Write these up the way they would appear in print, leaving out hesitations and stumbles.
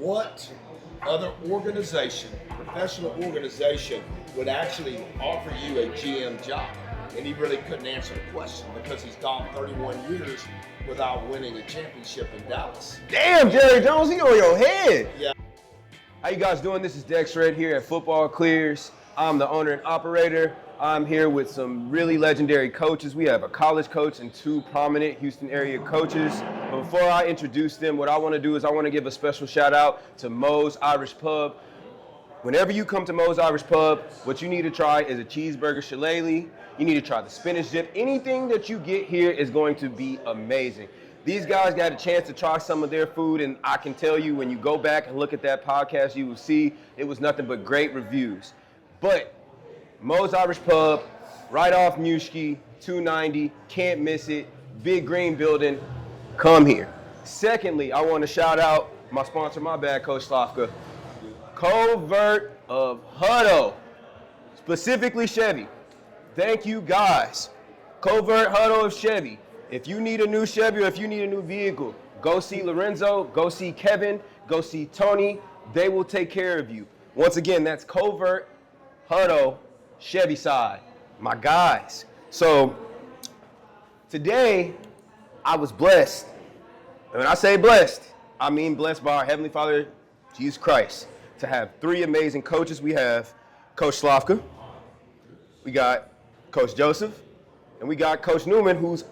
what other organization, professional organization, would actually offer you a GM job? And he really couldn't answer the question because he's gone 31 years without winning a championship in Dallas. Damn, Jerry Jones, he on your head. Yeah. How you guys doing? This is Dex Red here at Football Clears. I'm the owner and operator. I'm here with some really legendary coaches. We have a college coach and two prominent Houston area coaches. But before I introduce them, what I want to do is I want to give a special shout out to Moe's Irish Pub. Whenever you come to Moe's Irish Pub, what you need to try is a cheeseburger shillelagh. You need to try the spinach dip. Anything that you get here is going to be amazing. These guys got a chance to try some of their food, and I can tell you when you go back and look at that podcast, you will see it was nothing but great reviews. But Moe's Irish Pub, right off Newski, 290, can't miss it. Big green building, come here. Secondly, I want to shout out my sponsor, my bad, Coach Slafka, Covert of Hutto, specifically Chevy. Thank you guys. Covert Hutto of Chevy. If you need a new Chevy or if you need a new vehicle, go see Lorenzo, go see Kevin, go see Tony. They will take care of you. Once again, that's Covert Hutto, Chevy side, my guys. So today I was blessed. And when I say blessed, I mean blessed by our Heavenly Father, Jesus Christ, to have three amazing coaches. We have Coach Slafka, we got Coach Joseph, and we got Coach Newman, who's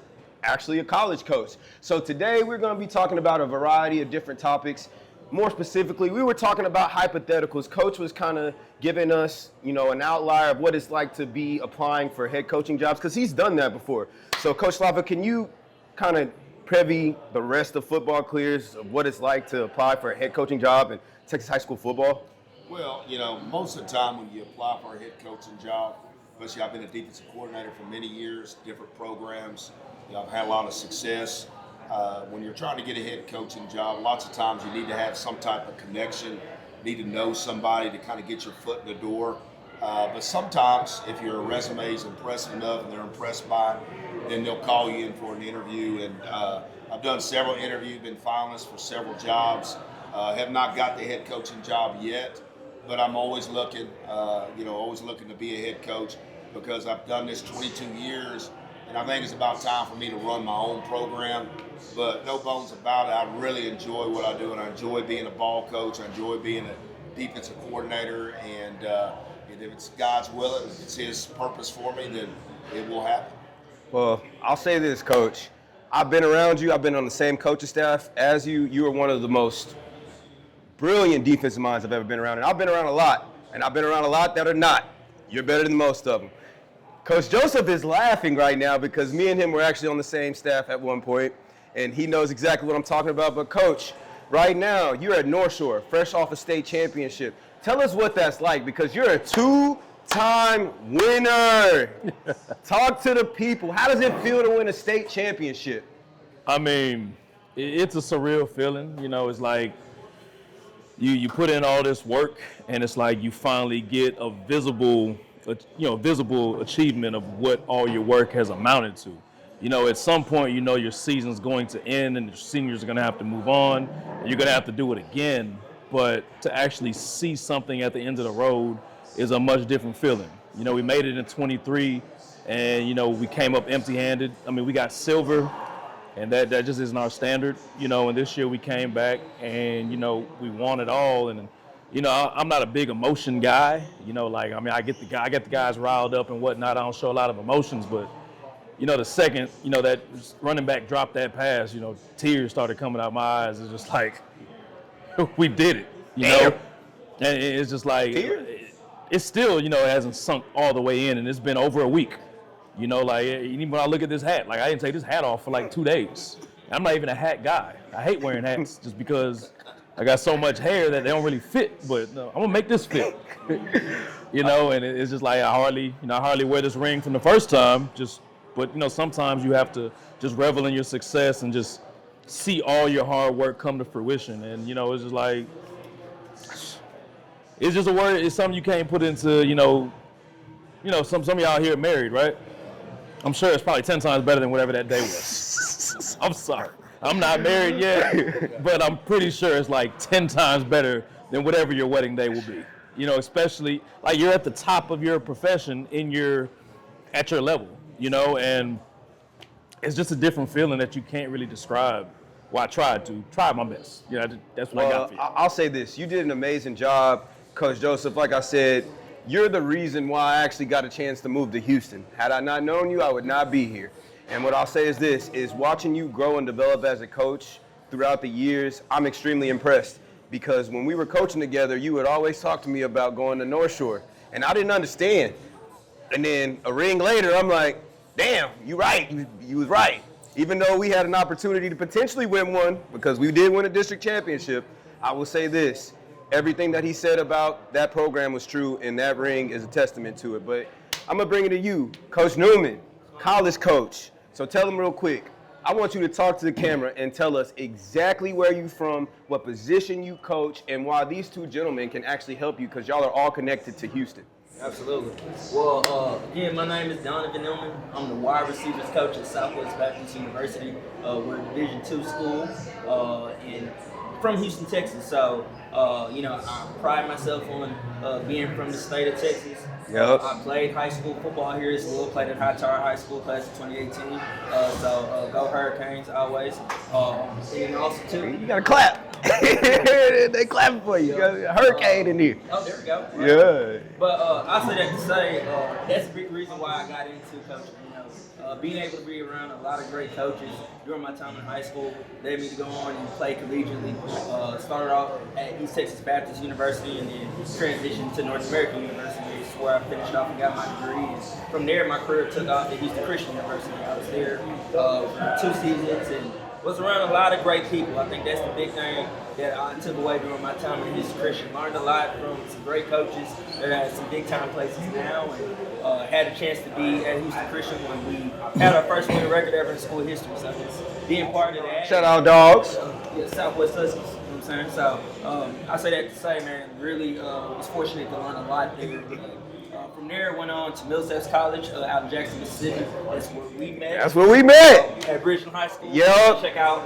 actually a college coach. So today we're going to be talking about a variety of different topics. More specifically, we were talking about hypotheticals. Coach was kind of giving us, an outlier of what it's like to be applying for head coaching jobs, because he's done that before. So Coach Slava, can you kind of preview the rest of Football Clears of what it's like to apply for a head coaching job in Texas high school football? Well, most of the time when you apply for a head coaching job, especially I've been a defensive coordinator for many years, different programs. I've had a lot of success. When you're trying to get a head coaching job, lots of times you need to have some type of connection, need to know somebody to kind of get your foot in the door. But sometimes if your resume is impressive enough and they're impressed by it, then they'll call you in for an interview. And I've done several interviews, been finalists for several jobs. Have not got the head coaching job yet, but I'm always looking, always looking to be a head coach because I've done this 22 years. And I think it's about time for me to run my own program. But no bones about it, I really enjoy what I do, and I enjoy being a ball coach. I enjoy being a defensive coordinator. And if it's God's will, if it's His purpose for me, then it will happen. Well, I'll say this, Coach. I've been around you. I've been on the same coaching staff as you. You are one of the most brilliant defensive minds I've ever been around. And I've been around a lot. And I've been around a lot that are not. You're better than most of them. Coach Joseph is laughing right now because me and him were actually on the same staff at one point, and he knows exactly what I'm talking about. But Coach, right now, you're at North Shore, fresh off a state championship. Tell us what that's like, because you're a two-time winner. Talk to the people. How does it feel to win a state championship? I mean, it's a surreal feeling. It's like you put in all this work, and it's like you finally get a visible achievement of what all your work has amounted to. At some point, your season's going to end and the seniors are going to have to move on. And you're going to have to do it again. But to actually see something at the end of the road is a much different feeling. We made it in 23 and, we came up empty-handed. I mean, we got silver, and that just isn't our standard. And this year we came back and, we won it all. And I'm not a big emotion guy. I get the guys riled up and whatnot. I don't show a lot of emotions, but the second that running back dropped that pass, tears started coming out my eyes. It's just like we did it, Damn. And it's just like it's still it hasn't sunk all the way in, and it's been over a week. Even when I look at this hat, I didn't take this hat off for like 2 days. I'm not even a hat guy. I hate wearing hats just because I got so much hair that they don't really fit, but no, I'm gonna make this fit. And it's just like I hardly wear this ring from the first time. But sometimes you have to just revel in your success and just see all your hard work come to fruition. And it's just like it's just a word. It's something you can't put into some of y'all here are married, right? I'm sure it's probably 10 times better than whatever that day was. I'm sorry. I'm not married yet, but I'm pretty sure it's like 10 times better than whatever your wedding day will be. You know, especially like you're at the top of your profession at your level, you know, and it's just a different feeling that you can't really describe. Well, I tried my best. You know, that's what I got for you. I'll say this. You did an amazing job, Coach Joseph. Like I said, you're the reason why I actually got a chance to move to Houston. Had I not known you, I would not be here. And what I'll say is this, is watching you grow and develop as a coach throughout the years, I'm extremely impressed. Because when we were coaching together, you would always talk to me about going to North Shore. And I didn't understand. And then a ring later, I'm like, damn, you're right. You was right. Even though we had an opportunity to potentially win one, because we did win a district championship, I will say this. Everything that he said about that program was true, and that ring is a testament to it. But I'm going to bring it to you, Coach Newman, college coach. So tell him real quick. I want you to talk to the camera and tell us exactly where you're from, what position you coach, and why these two gentlemen can actually help you, because y'all are all connected to Houston. Absolutely. Well, again, my name is Donovan Newman. I'm the wide receivers coach at Southwest Baptist University. We're a Division II school from Houston, Texas. So, I pride myself on being from the state of Texas. Yep. I played high school football here as well. Played at Hightower High School, class of 2018. Go Hurricanes always. And also too, You got to clap. They clapping for you. You got a hurricane in here. Oh, there we go. Yeah. But I say that to say that's a big reason why I got into coaching. Being able to be around a lot of great coaches during my time in high school led me to go on and play collegiately. Started off at East Texas Baptist University and then transitioned to North American University. It's where I finished off and got my degree. And from there, my career took off at Houston Christian University. I was there for 2 seasons and was around a lot of great people. I think that's the big thing that I took away during my time at Houston Christian. Learned a lot from some great coaches that are at some big time places now, and had a chance to be at Houston Christian when we had our first winning record ever in school history. So just being part of that. Shout out, dogs. Southwest Huskies. You know what I'm saying? So I say that to say, man, really was fortunate to learn a lot there. From there, went on to Millsaps College out in Jackson, Mississippi. That's where we met. That's where we met. At Bridgeland High School. Yep. Check out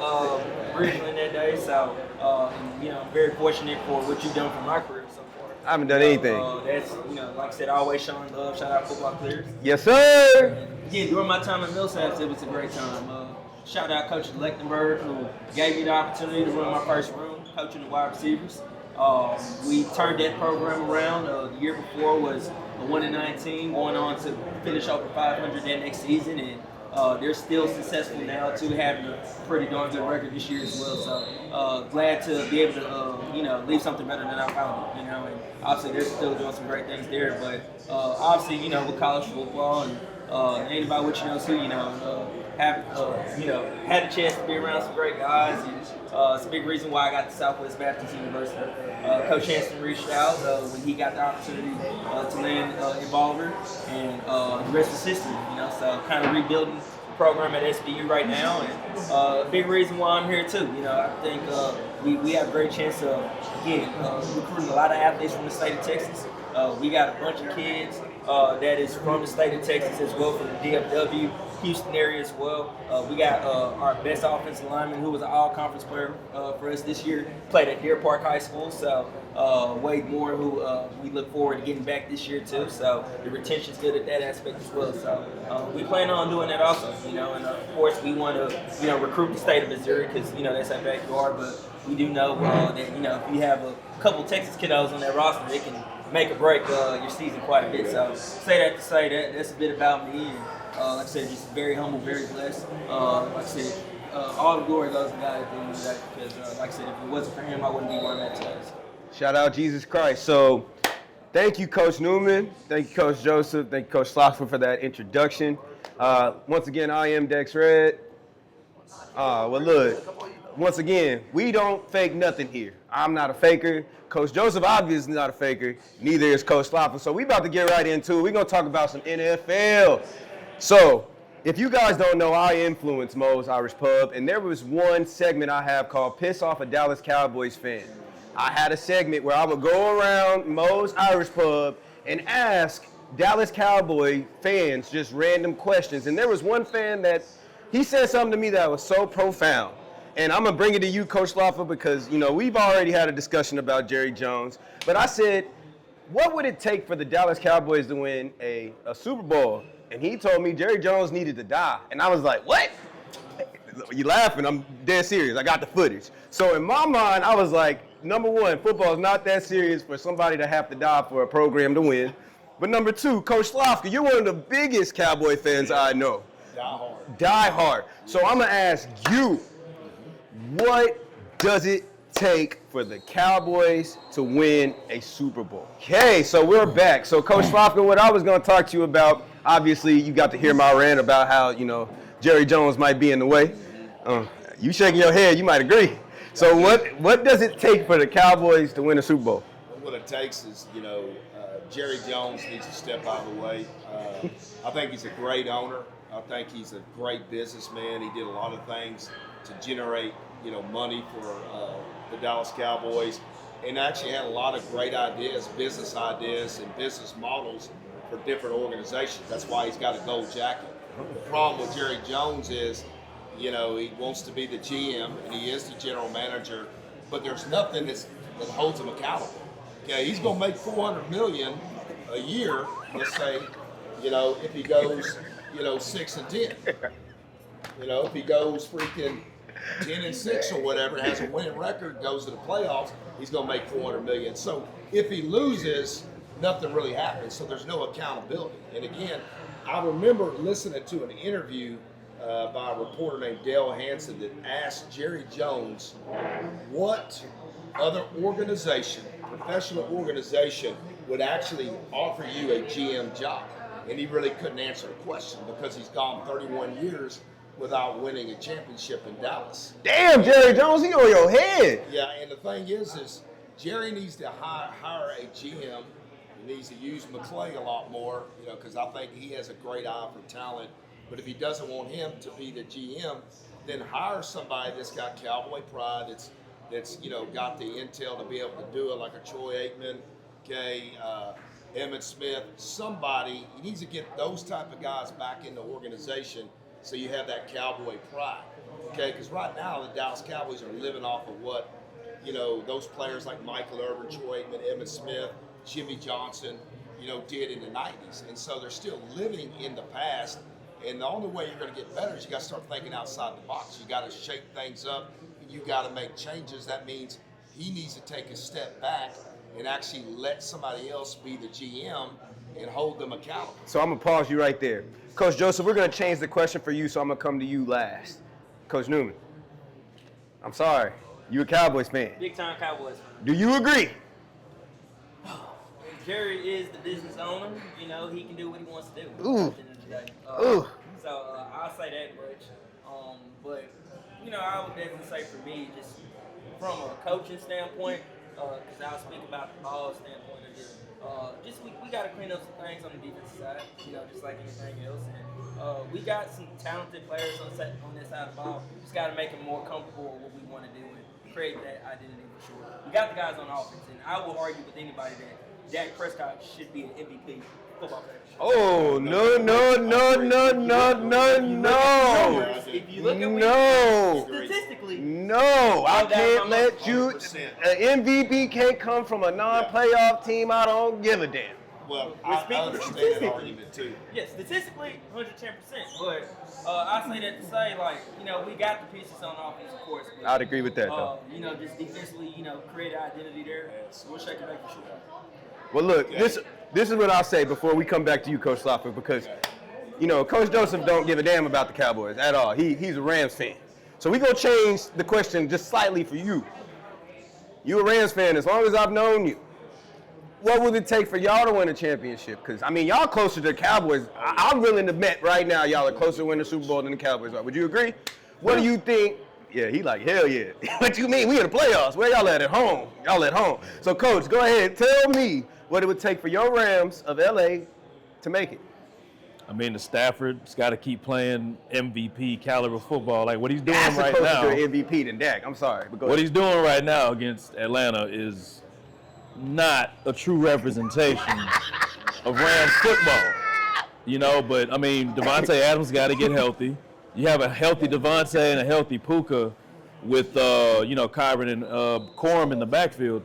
Bridgeland that day. So, I'm very fortunate for what you've done for my career so far. I haven't done anything. That's, like I said, always showing love. Shout out Football Clears. Yes, sir. Yeah, during my time at Millsaps, it was a great time. Shout out Coach Lechtenberg, who gave me the opportunity to run my first room, coaching the wide receivers. We turned that program around. The year before was a 1-19, going on to finish over 500 that next season, and they're still successful now too, having a pretty darn good record this year as well. So glad to be able to leave something better than I found it. And obviously they're still doing some great things there, but obviously with college football and ain't about what you know too. Had a chance to be around some great guys, and it's a big reason why I got to Southwest Baptist University. Coach Hanson reached out when he got the opportunity to land in Bolivar, and the rest is history. So kind of rebuilding the program at SBU right now, and a big reason why I'm here too. I think we have a great chance of recruiting a lot of athletes from the state of Texas. We got a bunch of kids that is from the state of Texas as well, from the DFW, Houston area as well. We got our best offensive lineman, who was an all-conference player for us this year, played at Deer Park High School. So Wade Moore, who we look forward to getting back this year too. So the retention's good at that aspect as well. So we plan on doing that also. And of course we want to recruit the state of Missouri, because that's our backyard. But we do know that if you have a couple Texas kiddos on that roster, it can make or break your season quite a bit. So say that to say that's a bit about me. And like I said, just very humble, very blessed. Like I said, all the glory goes to God at the end of the day, because like I said, if it wasn't for him, I wouldn't be where I'm at today. Shout out Jesus Christ. So thank you, Coach Newman. Thank you, Coach Joseph. Thank you, Coach Slafka, for that introduction. Once again, I am Dex Red. Well, look, once again, we don't fake nothing here. I'm not a faker. Coach Joseph obviously not a faker. Neither is Coach Slafka. So we about to get right into it. We're going to talk about some NFL. So if you guys don't know, I influence Mo's Irish Pub, and there was one segment I have called Piss Off a Dallas Cowboys Fan. I had a segment where I would go around Mo's Irish Pub and ask Dallas Cowboy fans just random questions. And there was one fan that he said something to me that was so profound. And I'm going to bring it to you, Coach Slafka, because, we've already had a discussion about Jerry Jones. But I said, what would it take for the Dallas Cowboys to win a Super Bowl? And he told me Jerry Jones needed to die. And I was like, what? You laughing? I'm dead serious. I got the footage. So in my mind, I was like, number one, football is not that serious for somebody to have to die for a program to win. But number two, Coach Slafka, you're one of the biggest Cowboy fans I know. Die hard. So I'm going to ask you, what does it take for the Cowboys to win a Super Bowl? Okay, so we're back. So Coach Slafka, what I was going to talk to you about, obviously you got to hear my rant about how, Jerry Jones might be in the way. You shaking your head, you might agree. So what does it take for the Cowboys to win a Super Bowl? What it takes is, Jerry Jones needs to step out of the way. I think he's a great owner. I think he's a great businessman. He did a lot of things to generate, money for the Dallas Cowboys, and actually had a lot of great ideas, business ideas, and business models for different organizations. That's why he's got a gold jacket. The problem with Jerry Jones is, he wants to be the GM, and he is the general manager, but there's nothing that holds him accountable. Okay, he's going to make $400 million a year, let's say, if he goes, 6-10. If he goes freaking 10-6 or whatever, has a winning record, goes to the playoffs, he's going to make $400 million. So if he loses, nothing really happens. So there's no accountability. And again, I remember listening to an interview by a reporter named Dale Hansen that asked Jerry Jones what other organization, professional organization, would actually offer you a GM job. And he really couldn't answer the question because he's gone 31 years without winning a championship in Dallas. Damn, Jerry Jones, he on your head. Yeah, and the thing is Jerry needs to hire a GM. He needs to use McClay a lot more, because I think he has a great eye for talent. But if he doesn't want him to be the GM, then hire somebody that's got Cowboy pride, that's got the intel to be able to do it, like a Troy Aikman, Emmitt Smith, somebody. He needs to get those type of guys back in the organization so you have that Cowboy pride, because right now the Dallas Cowboys are living off of what, those players like Michael Irvin, Troy Aikman, Emmitt Smith, Jimmy Johnson, did in the 90s. And so they're still living in the past. And the only way you're going to get better is you got to start thinking outside the box. You got to shake things up. You got to make changes. That means he needs to take a step back and actually let somebody else be the GM and hold them accountable. So I'm going to pause you right there. Coach Joseph, we're going to change the question for you, so I'm going to come to you last. Coach Newman, I'm sorry. You a Cowboys fan. Big time Cowboys. Do you agree? Jerry is the business owner. He can do what he wants to do. Ooh. So I'll say that much. But I would definitely say for me, just from a coaching standpoint, because I'll speak about the ball standpoint of this. We got to clean up some things on the defensive side, just like anything else. And we got some talented players on this side of the ball. Just got to make them more comfortable with what we want to do and create that identity for sure. We got the guys on offense, and I will argue with anybody that Dak Prescott should be an MVP football player. Oh, no. If you look at statistically, no, I can't let you. An MVP can't come from a non-playoff team. I don't give a damn. Well, I understand that argument too. Yeah, statistically, 110%. But I say that to say, we got the pieces on offense, of course. But, I'd agree with that, though. Just defensively, create an identity there. We'll shake it back for sure. Well, look, this is what I'll say before we come back to you, Coach Slafka, because, Coach Joseph don't give a damn about the Cowboys at all. He's a Rams fan. So we're going to change the question just slightly for you. You a Rams fan as long as I've known you. What would it take for y'all to win a championship? Because, y'all closer to the Cowboys. I'm willing to bet right now y'all are closer to winning the Super Bowl than the Cowboys are. Would you agree? What do you think? Yeah, he like, hell yeah. What you mean? We in the playoffs. Where y'all at home? Y'all at home. So, Coach, go ahead. Tell me what it would take for your Rams of L.A. to make it. The Stafford's got to keep playing MVP caliber football. Like what he's doing That's right closer now. to an MVP than Dak. I'm sorry. But What he's doing right now against Atlanta is not a true representation of Rams football. But Devontae Adams got to get healthy. You have a healthy Devontae and a healthy Puka. with Kyron and Corum in the backfield,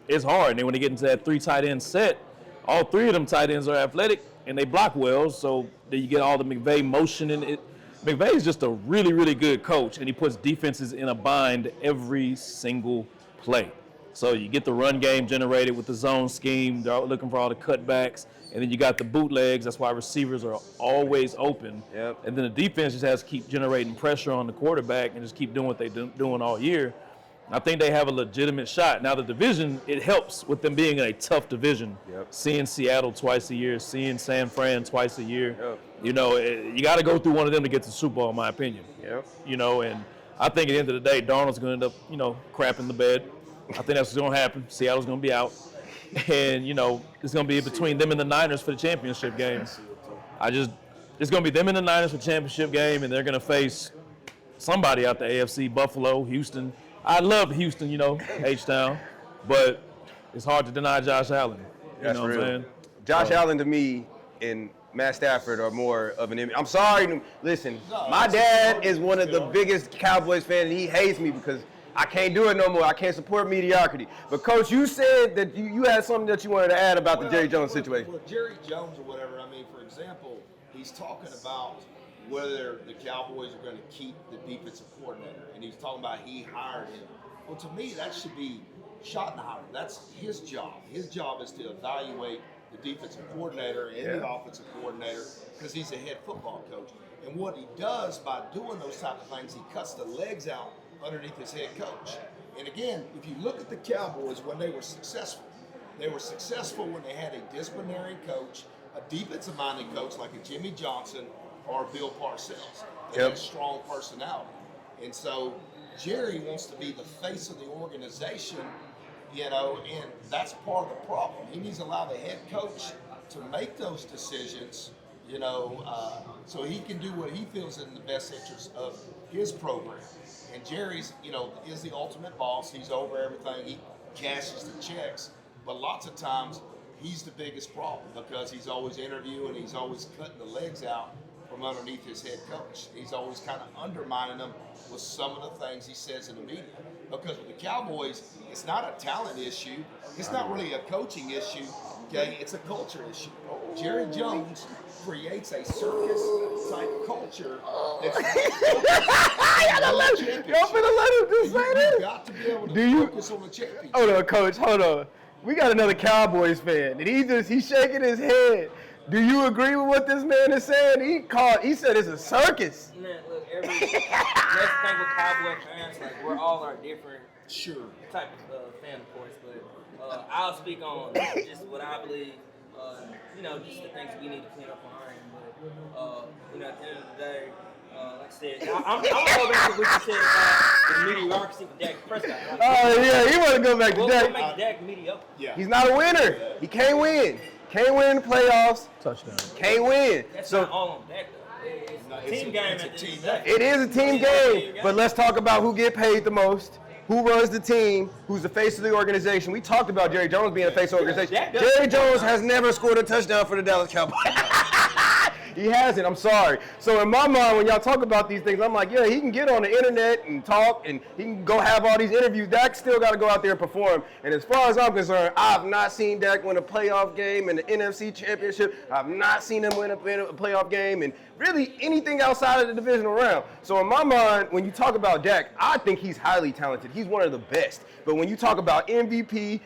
it's hard. And then when they get into that 3 tight end set, all 3 of them tight ends are athletic and they block well. So then you get all the McVay motion in it. McVay is just a really, really good coach, and he puts defenses in a bind every single play. So you get the run game generated with the zone scheme. They're looking for all the cutbacks. And then you got the bootlegs. That's why receivers are always open. Yep. And then the defense just has to keep generating pressure on the quarterback and just keep doing what they're doing all year. I think they have a legitimate shot. Now, the division, it helps with them being in a tough division. Yep. Seeing Seattle twice a year, seeing San Fran twice a year. Yep. You got to go through one of them to get to the Super Bowl, in my opinion. Yep. And I think at the end of the day, Darnold's going to end up, crapping the bed. I think that's what's going to happen. Seattle's going to be out. And, it's going to be between them and the Niners for the championship game. It's going to be them and the Niners for the championship game, and they're going to face somebody out the AFC, Buffalo, Houston. I love Houston, H-Town, but it's hard to deny Josh Allen. That's what real. I'm saying? Josh Allen to me and Matt Stafford are more of an image. I'm sorry. Listen, my dad is one of the biggest Cowboys fans, and he hates me because I can't do it no more. I can't support mediocrity. But, Coach, you said that you had something that you wanted to add about the Jerry Jones situation. Well, Jerry Jones or whatever, for example, he's talking about whether the Cowboys are going to keep the defensive coordinator, and he's talking about he hired him. Well, to me, that should be Schottenheimer. That's his job. His job is to evaluate the defensive coordinator and the offensive coordinator because he's a head football coach. And what he does by doing those type of things, he cuts the legs out underneath his head coach. And again, if you look at the Cowboys when they were successful when they had a disciplinary coach, a defensive-minded coach like a Jimmy Johnson or Bill Parcells. They had a strong personality. And so Jerry wants to be the face of the organization, and that's part of the problem. He needs to allow the head coach to make those decisions, so he can do what he feels is in the best interest of his program. And Jerry's, is the ultimate boss. He's over everything. He cashes the checks. But lots of times, he's the biggest problem because he's always interviewing, he's always cutting the legs out from underneath his head coach. He's always kind of undermining them with some of the things he says in the media. Because with the Cowboys, it's not a talent issue. It's not really a coaching issue. Okay, it's a culture issue. Jerry Jones creates a circus-type culture that's Y'all finna let him just say this? You got to be able to focus on the championship. Hold on, Coach. Hold on. We got another Cowboys fan, and he's shaking his head. Do you agree with what this man is saying? He said it's a circus. Man, look, let's think with Cowboy fans, we're all our different type of fan, of course, but I'll speak on just what I believe, just the things we need to clean up on our end, but, at the end of the day, like I said, I'm going to go back to what you said about the mediocrity with Dak Prescott. Oh, yeah, he want to go back to Dak. What makes Dak mediocre? Yeah. He's not a winner. He can't win. Can't win in the playoffs. Touchdown. Can't win. That's not all on Dak, though. It's a team game at the end of the day. It is a team game, but let's talk about who get paid the most, who runs the team, who's the face of the organization. We talked about Jerry Jones being the face of the organization. Jerry Jones has never scored a touchdown for the Dallas Cowboys. He hasn't, I'm sorry. So in my mind, when y'all talk about these things, I'm like, yeah, he can get on the internet and talk, and he can go have all these interviews. Dak still got to go out there and perform. And as far as I'm concerned, I've not seen Dak win a playoff game in the NFC Championship. I've not seen him win a playoff game and really anything outside of the divisional round. So in my mind, when you talk about Dak, I think he's highly talented. He's one of the best. But when you talk about MVP,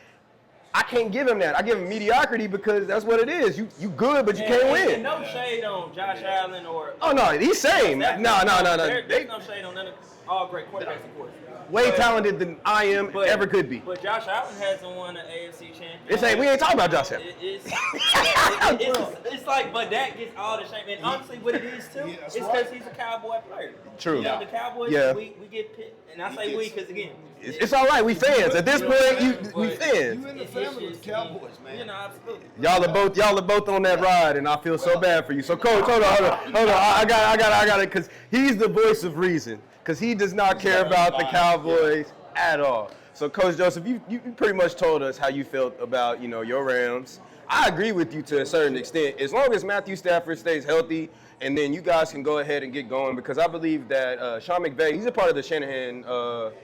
I can't give him that. I give him mediocrity because that's what it is. You good, but you can't win. And no shade on Josh Allen or. Oh no, he's same. No. There's no shade on none of all great quarterbacks, of course. Way talented than I am ever could be. But Josh Allen hasn't won an AFC championship. We ain't talking about Josh Allen. It's like, but Dak gets all the shame. And honestly, what it is too, it's because he's a Cowboy player. True. The Cowboys, we get picked, and I say we because again, it's all right. We fans. At this point, we fans. You in the family with the Cowboys, man. Absolutely. Y'all are both on that ride, and I feel so bad for you. So, Coach, hold on. I got it, because he's the voice of reason. Because he does not care about the Cowboys at all. So, Coach Joseph, you pretty much told us how you felt about, your Rams. I agree with you to a certain extent. As long as Matthew Stafford stays healthy, and then you guys can go ahead and get going, because I believe that Sean McVay, he's a part of the Shanahan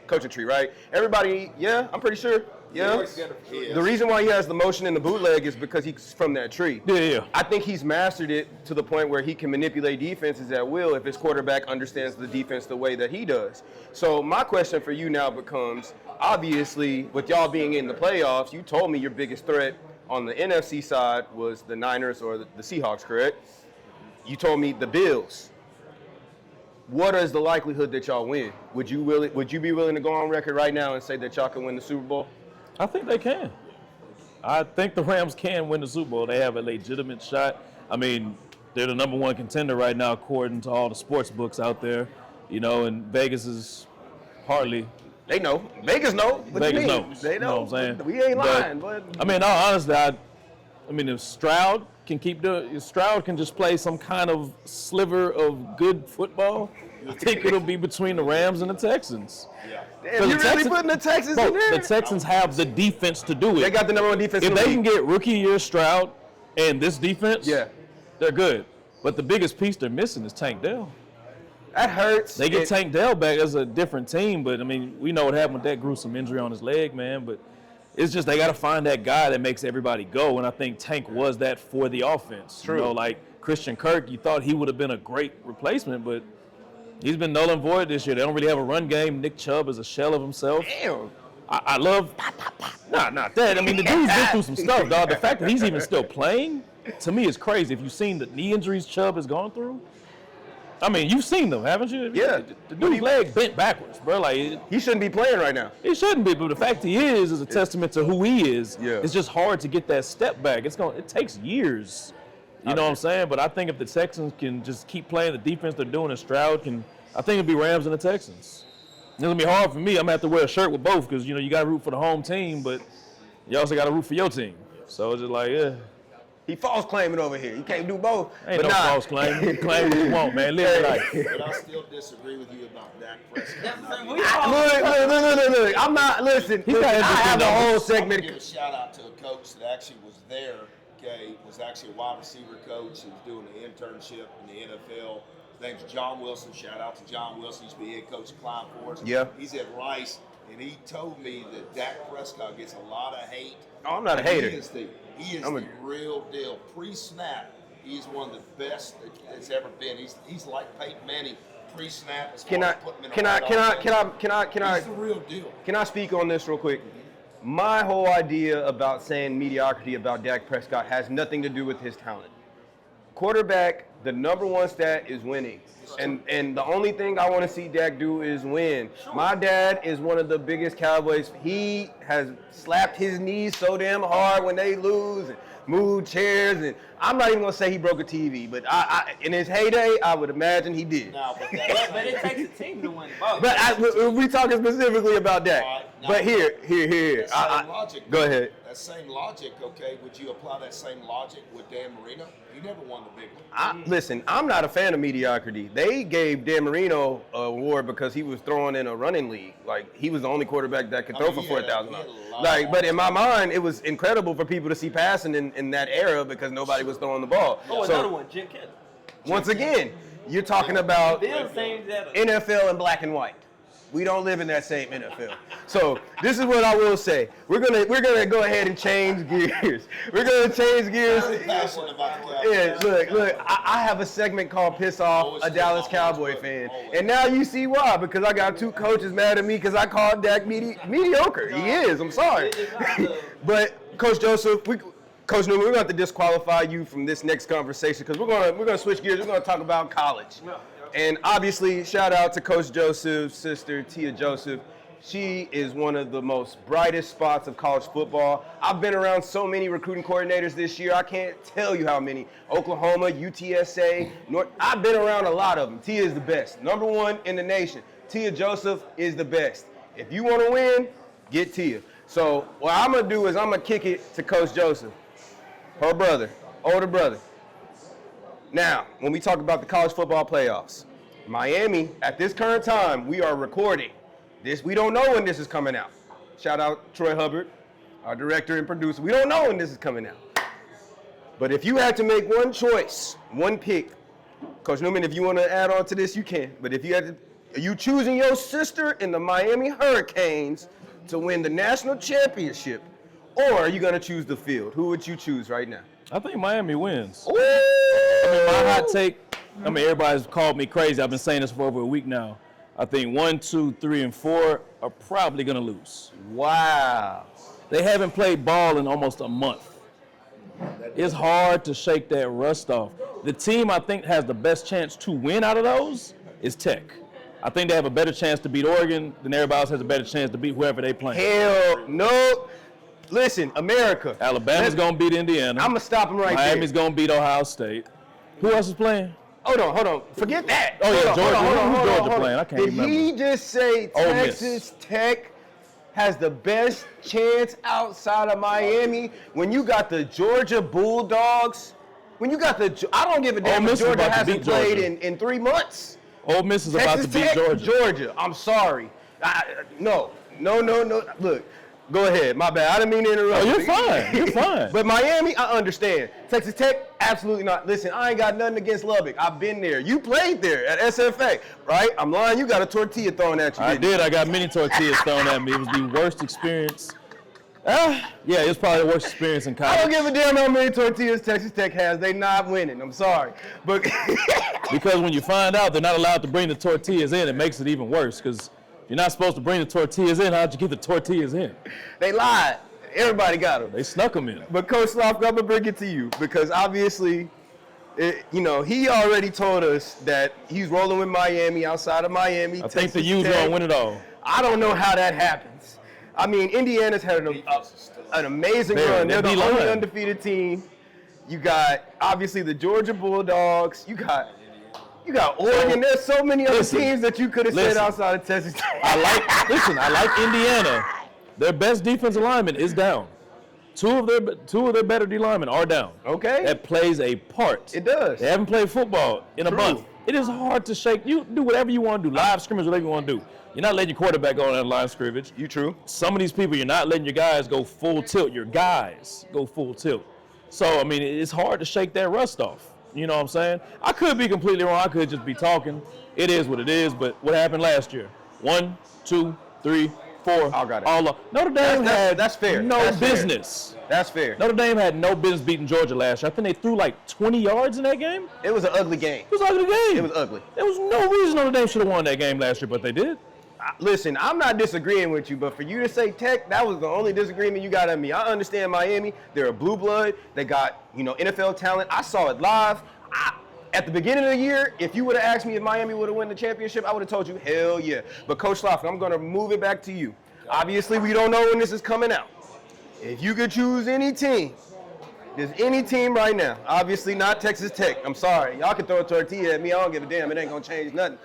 coaching tree, right? Everybody, yeah, I'm pretty sure. Yeah. Yes. The reason why he has the motion in the bootleg is because he's from that tree. Yeah. I think he's mastered it to the point where he can manipulate defenses at will if his quarterback understands the defense the way that he does. So my question for you now becomes, obviously, with y'all being in the playoffs, you told me your biggest threat on the NFC side was the Niners or the Seahawks, correct? You told me the Bills. What is the likelihood that y'all win? Would you be willing to go on record right now and say that y'all can win the Super Bowl? I think they can. I think the Rams can win the Super Bowl. They have a legitimate shot. I mean, they're the number one contender right now, according to all the sports books out there. And Vegas is hardly. They know. Vegas know. What Vegas you mean? knows. They know. You know what I'm saying? We ain't lying, but I mean, all honestly, I mean, if Stroud can Stroud can just play some kind of sliver of good football, I think it'll be between the Rams and the Texans. Yeah. Damn, you really putting the Texans in there? The Texans have the defense to do it. They got the number one defense If in the they league. can get rookie year Stroud and this defense, Yeah. they're good. But the biggest piece they're missing is Tank Dell. That hurts. They get Tank Dell back as a different team, but I mean, we know what happened with that gruesome injury on his leg, man. But it's just they got to find that guy that makes everybody go, and I think Tank was that for the offense. True. Like Christian Kirk, you thought he would have been a great replacement, but he's been null and void this year. They don't really have a run game. Nick Chubb is a shell of himself. Damn. I love not that. I mean, the dude's been through some stuff, dog. The fact that he's even still playing, to me, is crazy. If you've seen the knee injuries Chubb has gone through, I mean, you've seen them, haven't you? Yeah. The dude's leg bent backwards, bro. Like, He shouldn't be playing right now. he shouldn't be, but the fact he is a testament to who he is. Yeah. It's just hard to get that step back. It takes years. You know what I'm saying? But I think if the Texans can just keep playing the defense they're doing, and Stroud can, I think it'll be Rams and the Texans. It's gonna be hard for me. I'm gonna have to wear a shirt with both because you got to root for the home team, but you also got to root for your team. So it's just like, yeah. He false claiming over here. You can't do both. Ain't but no false claim. You claim what you want, man. Live your life. But I still disagree with you about Dak Prescott. Look. I'm not. Listen. He's got I have a interesting whole I'm gonna segment. give a shout out to a coach that actually was there. Okay, was actually a wide receiver coach. He was doing an internship in the NFL. His name's John Wilson. Shout out to John Wilson. He used to be head coach of Clyde Forest. Yeah. He's at Rice, and he told me that Dak Prescott gets a lot of hate. Oh, I'm not a hater. He is the real deal. Pre-snap, he's one of the best that's ever been. He's like Peyton Manning. Pre-snap, as far as putting him in the right offense. He's the real deal. Can I speak on this real quick? My whole idea about saying mediocrity about Dak Prescott has nothing to do with his talent. Quarterback, the number one stat is winning. And the only thing I want to see Dak do is win. Sure. My dad is one of the biggest Cowboys. He has slapped his knees so damn hard when they lose and moved chairs. And I'm not even going to say he broke a TV, but I in his heyday, I would imagine he did. No, but it takes a team to win. But we talking specifically about Dak. Right. Now, but here. That same logic. Go ahead. That same logic, okay, would you apply that same logic with Dan Marino? He never won the big one. Listen, I'm not a fan of mediocrity. They gave Dan Marino an award because he was throwing in a running league. Like, he was the only quarterback that could throw for 4,000. But in my mind, it was incredible for people to see passing in that era because nobody was throwing the ball. Oh, another one, Jim Kelly. Once again, you're talking about NFL in black and white. We don't live in that same NFL. So this is what I will say. We're gonna go ahead and change gears. We're gonna change gears. Yeah, look. I have a segment called "Piss Off a Dallas Cowboy Fan," and now you see why. Because I got two coaches mad at me because I called Dak mediocre. He is. I'm sorry. But Coach Joseph, Coach Newman, we're going to have to disqualify you from this next conversation because we're gonna switch gears. We're gonna talk about college. And obviously, shout out to Coach Joseph's sister, Tia Joseph. She is one of the most brightest spots of college football. I've been around so many recruiting coordinators this year. I can't tell you how many. Oklahoma, UTSA, I've been around a lot of them. Tia is the best. Number one in the nation. Tia Joseph is the best. If you want to win, get Tia. So what I'm going to do is I'm going to kick it to Coach Joseph, her brother, older brother. Now, when we talk about the college football playoffs, Miami, at this current time, we are recording this. We don't know when this is coming out. Shout out Troy Hubbard, our director and producer. We don't know when this is coming out. But if you had to make one choice, one pick, Coach Newman, if you want to add on to this, you can. But if you had to, are you choosing your sister in the Miami Hurricanes to win the national championship, or are you going to choose the field? Who would you choose right now? I think Miami wins. Ooh. I mean, my hot take, everybody's called me crazy. I've been saying this for over a week now. I think 1, 2, 3, and 4 are probably going to lose. Wow. They haven't played ball in almost a month. It's hard to shake that rust off. The team I think has the best chance to win out of those is Tech. I think they have a better chance to beat Oregon than everybody else has a better chance to beat whoever they play. Hell no. Listen, America. Alabama's going to beat Indiana. I'm going to stop him right there. Miami's going to beat Ohio State. Who else is playing? Hold on. Forget that. Oh, yeah, Georgia. Who's Georgia hold playing? I can't remember. Did he just say Ole Miss. Texas Tech has the best chance outside of Miami when you got the Georgia Bulldogs? When you got the, I don't give a damn if Georgia hasn't played in 3 months. Ole Miss is about to beat Georgia. Georgia. I'm sorry. No. Look, go ahead. My bad. I didn't mean to interrupt. Oh, you're fine. You're fine. But Miami, I understand. Texas Tech, absolutely not. Listen, I ain't got nothing against Lubbock. I've been there. You played there at SFA, right? I'm lying. You got a tortilla thrown at you. I did. I got many tortillas thrown at me. It was the worst experience. Yeah, it was probably the worst experience in college. I don't give a damn how many tortillas Texas Tech has. They not winning. I'm sorry. But because when you find out they're not allowed to bring the tortillas in, it makes it even worse. Because you're not supposed to bring the tortillas in. How'd you get the tortillas in? They lied. Everybody got them. They snuck them in. But Coach Slafka, I'm going to bring it to you because obviously, he already told us that he's rolling with Miami outside of Miami. I think the U's going to win it all. I don't know how that happens. I mean, Indiana's had an amazing run. They're the only undefeated team. You got, obviously, the Georgia Bulldogs. You got Oregon. There's so many other teams that you could have said outside of Texas. I like Indiana. Their best defensive lineman is down. Two of their better D linemen are down. Okay. That plays a part. It does. They haven't played football in a month. It is hard to shake. You do whatever you want to do. Live scrimmage, whatever you want to do. You're not letting your quarterback go on that line scrimmage. You true. Some of these people, you're not letting your guys go full tilt. Your guys go full tilt. So, I mean, it's hard to shake that rust off. You know what I'm saying? I could be completely wrong. I could just be talking. It is what it is. But what happened last year? 1, 2, 3, 4. I got it. Notre Dame had that's fair. no That's business. Fair. That's fair. Notre Dame had no business beating Georgia last year. I think they threw like 20 yards in that game. It was an ugly game. It was an ugly game. It was ugly. There was no reason Notre Dame should have won that game last year, but they did. Listen, I'm not disagreeing with you, but for you to say Tech, that was the only disagreement you got on me. I understand Miami. They're a blue blood. They got, NFL talent. I saw it live. At the beginning of the year, if you would have asked me if Miami would have won the championship, I would have told you, hell yeah. But Coach Slafka, I'm going to move it back to you. Obviously, we don't know when this is coming out. If you could choose any team, there's any team right now, obviously not Texas Tech. I'm sorry. Y'all can throw a tortilla at me. I don't give a damn. It ain't going to change nothing.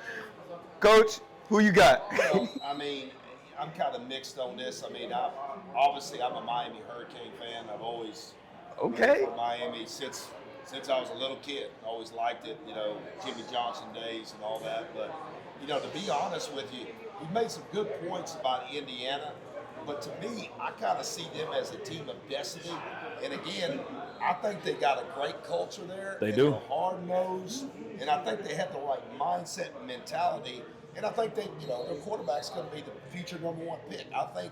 Coach, who you got? Well, I mean, I'm kind of mixed on this. I mean, obviously, I'm a Miami Hurricane fan. I've always rooted for Miami since I was a little kid. I always liked it, Jimmy Johnson days and all that. But, to be honest with you, you've made some good points about Indiana. But to me, I kind of see them as a team of destiny. And again, I think they got a great culture there. They do. They're hard-nosed. And I think they have the right mindset and mentality. And I think their quarterback's going to be the future #1 pick. I think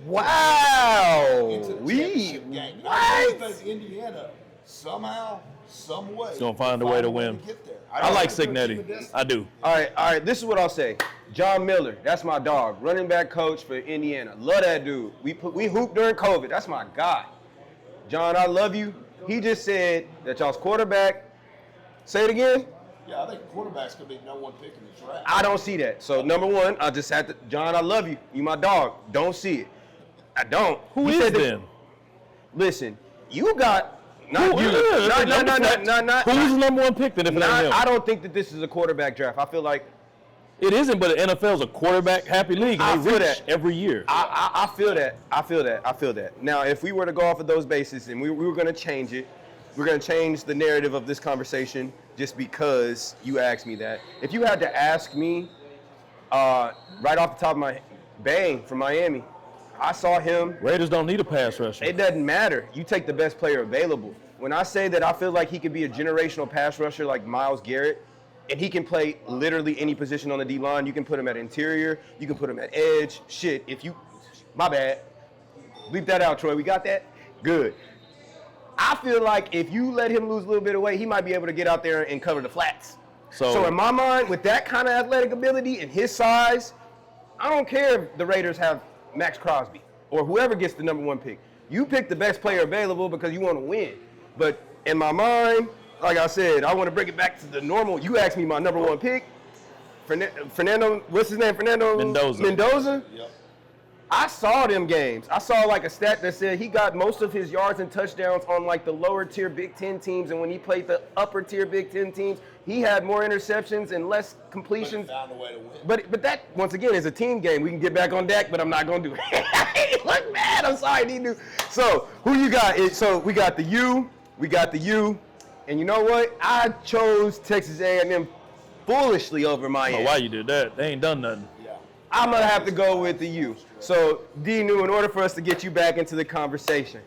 Wow. into the championship game. I think Indiana somehow, some way, He's going to find a way to win. Get there. I like Signetti. I do. All right. This is what I'll say. John Miller, that's my dog. Running back coach for Indiana. Love that dude. We hooped during COVID. That's my guy. John, I love you. He just said that y'all's quarterback. Say it again. Yeah, I think the quarterback's going to be #1 pick in the draft. I don't see that. So, #1, I just had to, John, I love you. You my dog. Don't see it. I don't. Who is then? Listen, you got, not you. Who's the #1 pick then if it ain't him? I don't think that this is a quarterback draft. I feel like. It isn't, but the NFL's a quarterback-happy league, and they reach every year. I feel that. Now, if we were to go off of those bases and we were going to change it, we're going to change the narrative of this conversation just because you asked me that. If you had to ask me, right off the top of my Bang from Miami, I saw him. Raiders don't need a pass rusher. It doesn't matter. You take the best player available. When I say that I feel like he could be a generational pass rusher like Myles Garrett, and he can play literally any position on the D-line. You can put him at interior. You can put him at edge. Shit, my bad. Bleep that out, Troy. We got that? Good. I feel like if you let him lose a little bit of weight, he might be able to get out there and cover the flats. So in my mind, with that kind of athletic ability and his size, I don't care if the Raiders have Max Crosby or whoever gets the number 1 pick. You pick the best player available because you want to win. But in my mind, like I said, I want to bring it back to the normal. You asked me my number 1 pick, Fernando. What's his name? Fernando Mendoza. Yep. I saw them games. I saw like a stat that said he got most of his yards and touchdowns on like the lower tier Big Ten teams, and when he played the upper tier Big Ten teams, he had more interceptions and less completions. But found a way to win. But that once again is a team game. We can get back on Dak, but I'm not gonna do it. Look mad. I'm sorry, D-New. So who you got? So we got the U. And you know what? I chose Texas A&M foolishly over I Miami. don't know why you did that. They ain't done nothing. Yeah. I'm going to have to go with the U. So, D-New, in order for us to get you back into the conversation,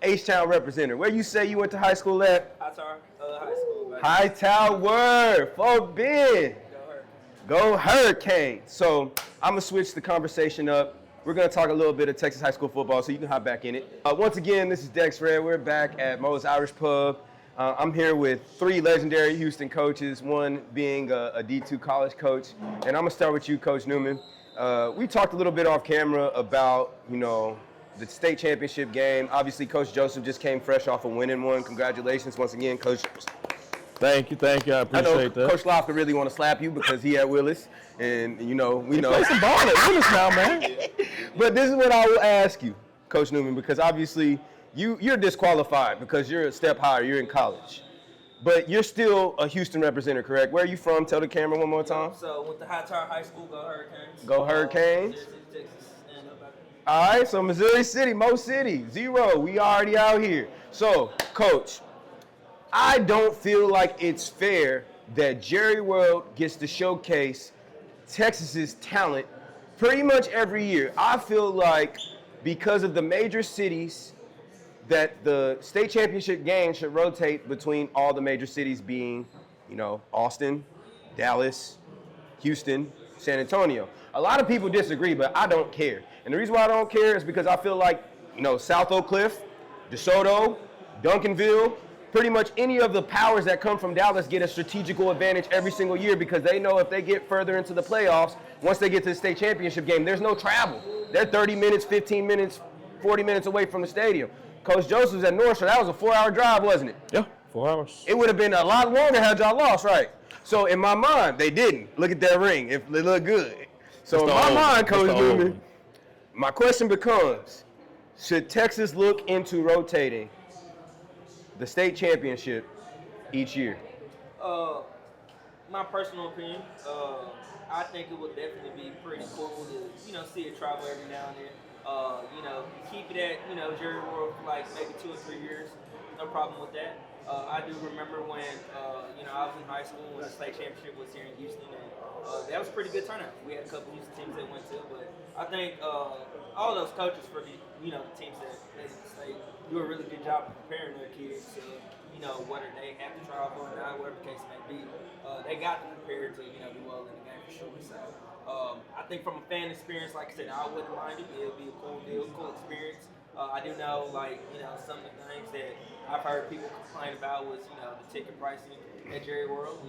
H-Town representative, where you say you went to high school at? Hightower High School. Baby. Hightower, Fort Bend. Go Hurricanes. Go Hurricanes. So, I'm going to switch the conversation up. We're going to talk a little bit of Texas high school football, so you can hop back in it. Once again, this is Dex Red. We're back at Mo's Irish Pub. I'm here with 3 legendary Houston coaches, one being a D2 college coach. And I'm going to start with you, Coach Newman. We talked a little bit off camera about, the state championship game. Obviously, Coach Joseph just came fresh off of winning one. Congratulations once again, Coach. Thank you. I appreciate I know that. Coach Slafka really want to slap you because he at Willis. And, we know. Play some ball at Willis now, man. But this is what I will ask you, Coach Newman, because obviously you're disqualified because you're a step higher. You're in college. But you're still a Houston representative, correct? Where are you from? Tell the camera one more time. So went to Hightower High School. Go Hurricanes. Go Hurricanes. Texas. And All right, so Missouri City, Mo City, 0. We already out here. So, Coach, I don't feel like it's fair that Jerry World gets to showcase Texas's talent pretty much every year. I feel like because of the major cities that the state championship game should rotate between all the major cities being, Austin, Dallas, Houston, San Antonio. A lot of people disagree, but I don't care. And the reason why I don't care is because I feel like, South Oak Cliff, DeSoto, Duncanville, pretty much any of the powers that come from Dallas get a strategical advantage every single year because they know if they get further into the playoffs, once they get to the state championship game, there's no travel. They're 30 minutes, 15 minutes, 40 minutes away from the stadium. Coach Joseph's at North Shore. That was a 4-hour drive, wasn't it? Yeah, 4 hours. It would have been a lot longer had y'all lost, right? So in my mind, they didn't. Look at that ring. It looked good. So in my mind, Coach Newman, my question becomes, should Texas look into rotating the state championship each year? My personal opinion, I think it would definitely be pretty cool to, see it travel every now and then. Keep it at, Jerry World for like maybe 2 or 3 years. No problem with that. I do remember when, I was in high school when the state championship was here in Houston, and that was a pretty good turnout. We had a couple Houston teams that went to, but I think all those coaches for the, the teams that made the state do a really good job of preparing their kids to, whether they have to travel or not, whatever the case may be. They got them prepared to, do well in the game for sure. So I think from a fan experience, like I said, I wouldn't mind it. It would be a cool deal, cool experience. I do know, some of the things that I've heard people complain about was, the ticket pricing at Jerry World.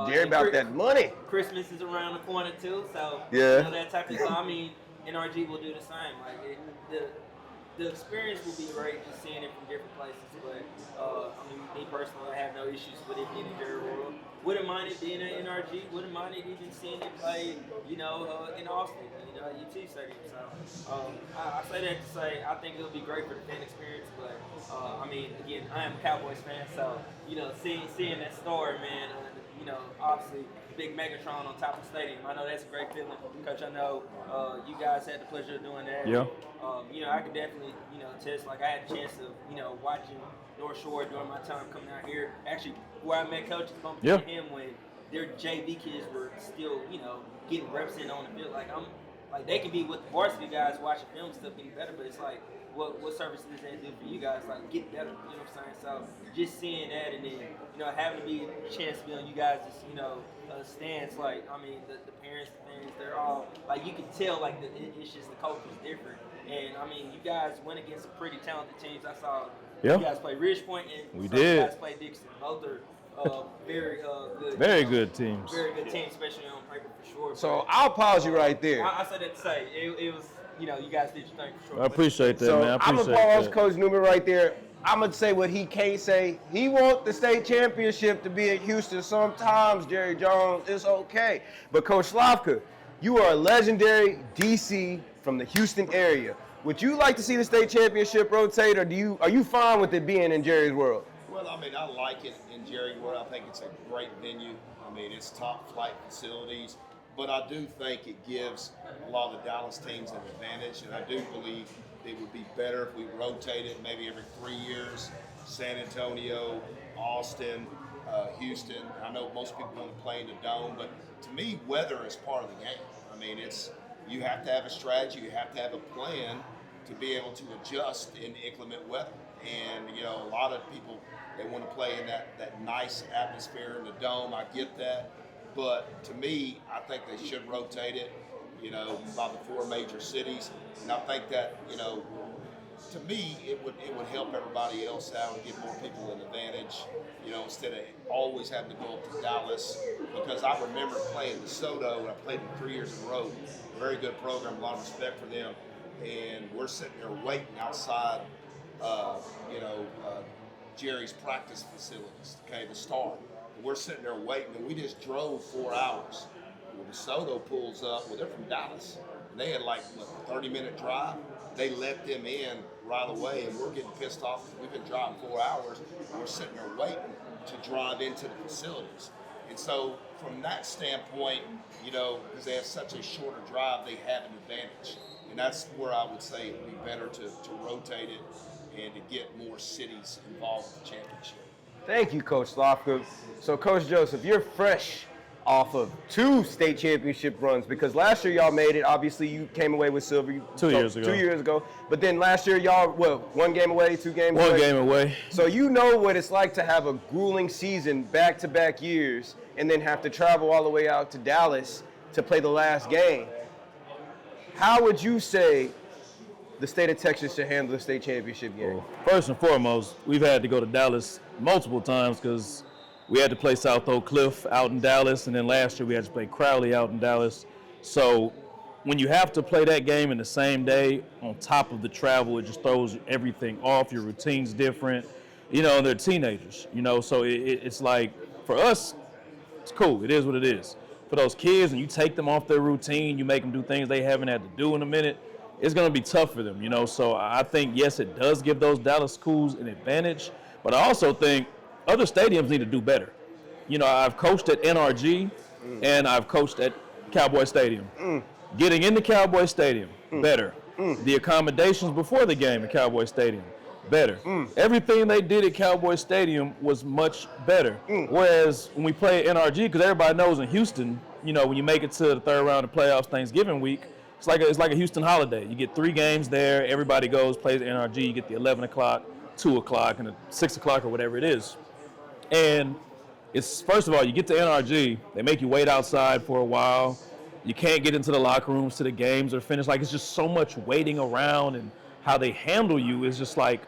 Jerry about that money. Christmas is around the corner too, so yeah. That type of thing. NRG will do the same. The experience will be great just seeing it from different places. But me personally, I have no issues with it being in Jerry World. Wouldn't mind it being at NRG. Wouldn't mind it even seeing it play, in Austin, UT Stadium. So I say that to say I think it'll be great for the fan experience. But again, I am a Cowboys fan, so seeing that story, man. Obviously, big Megatron on top of the stadium. I know that's a great feeling, Coach. I know you guys had the pleasure of doing that. Yeah. I could definitely, attest. Like I had a chance of, watching North Shore during my time coming out here. Actually, where I met Coach is bumping into him when their JV kids were still, getting reps in on the field. Like I'm like they can be with the varsity guys watching film and stuff getting better, but it's like what service does that do for you guys? Like get better, you know what I'm saying? So just seeing that and then having to be a chance to be on you guys' stance. Like I mean the parents, the fans, they're all like you can tell like it's just the culture is different. And I mean you guys went against some pretty talented teams. I saw you guys play Ridgepoint and some of you guys play Dixon. Both are very good. Very good teams. Very good teams, especially on paper for sure. So I'll pause you right there. I said that to say it was, you guys did your thing for sure. I appreciate that, So man. I I'm appreciate gonna pause that. Coach Newman right there. I'm gonna say what he can't say. He wants the state championship to be at Houston. Sometimes, Jerry Jones, it's okay. But Coach Slafka, you are a legendary DC from the Houston area. Would you like to see the state championship rotate, or are you fine with it being in Jerry's world? Well, I mean, I like it in Jerry World. I think it's a great venue. I mean, it's top flight facilities, but I do think it gives a lot of the Dallas teams an advantage, and I do believe it would be better if we rotated maybe every 3 years. San Antonio, Austin, Houston. I know most people want to play in the dome, but to me, weather is part of the game. I mean, you have to have a strategy, you have to have a plan to be able to adjust in inclement weather. And a lot of people, they want to play in that nice atmosphere in the dome. I get that, but to me, I think they should rotate it. By the 4 major cities, and I think that to me, it would help everybody else out and give more people an advantage. Instead of always having to go up to Dallas, because I remember playing DeSoto, and I played them 3 years in a row. Very good program, a lot of respect for them, and we're sitting there waiting outside. Jerry's practice facilities, the start. And we're sitting there waiting, and we just drove 4 hours. Well, DeSoto pulls up, they're from Dallas, and they had like a 30-minute drive. They let them in right away, and we're getting pissed off because we've been driving 4 hours, and we're sitting there waiting to drive into the facilities. And so from that standpoint, because they have such a shorter drive, they have an advantage. And that's where I would say it would be better to rotate it and to get more cities involved with the championship. Thank you, Coach Slafka. So, Coach Joseph, you're fresh off of 2 state championship runs, because last year y'all made it. Obviously, you came away with silver. 2 years ago. 2 years ago. But then last year, y'all, 1 game away, 2 games away? 1 game away. So you know what it's like to have a grueling season back-to-back years and then have to travel all the way out to Dallas to play the last game. How would you say the state of Texas should handle the state championship game? Well, first and foremost, we've had to go to Dallas multiple times because we had to play South Oak Cliff out in Dallas, and then last year we had to play Crowley out in Dallas. So when you have to play that game in the same day on top of the travel, it just throws everything off. Your routine's different. And they're teenagers, so it's like, for us, it's cool. It is what it is. For those kids, and you take them off their routine, you make them do things they haven't had to do in a minute, it's going to be tough for them, So I think, yes, it does give those Dallas schools an advantage, but I also think other stadiums need to do better. I've coached at NRG, and I've coached at Cowboy Stadium. Getting into Cowboy Stadium, better. The accommodations before the game at Cowboy Stadium, better. Everything they did at Cowboy Stadium was much better. Whereas when we play at NRG, because everybody knows in Houston, when you make it to the 3rd round of playoffs Thanksgiving week, it's like a Houston holiday. You get 3 games there. Everybody goes, plays at NRG. You get the 11 o'clock, 2 o'clock, and the 6 o'clock or whatever it is. And it's, first of all, you get to NRG, they make you wait outside for a while. You can't get into the locker rooms till the games are finished. Like, it's just so much waiting around, and how they handle you is just like,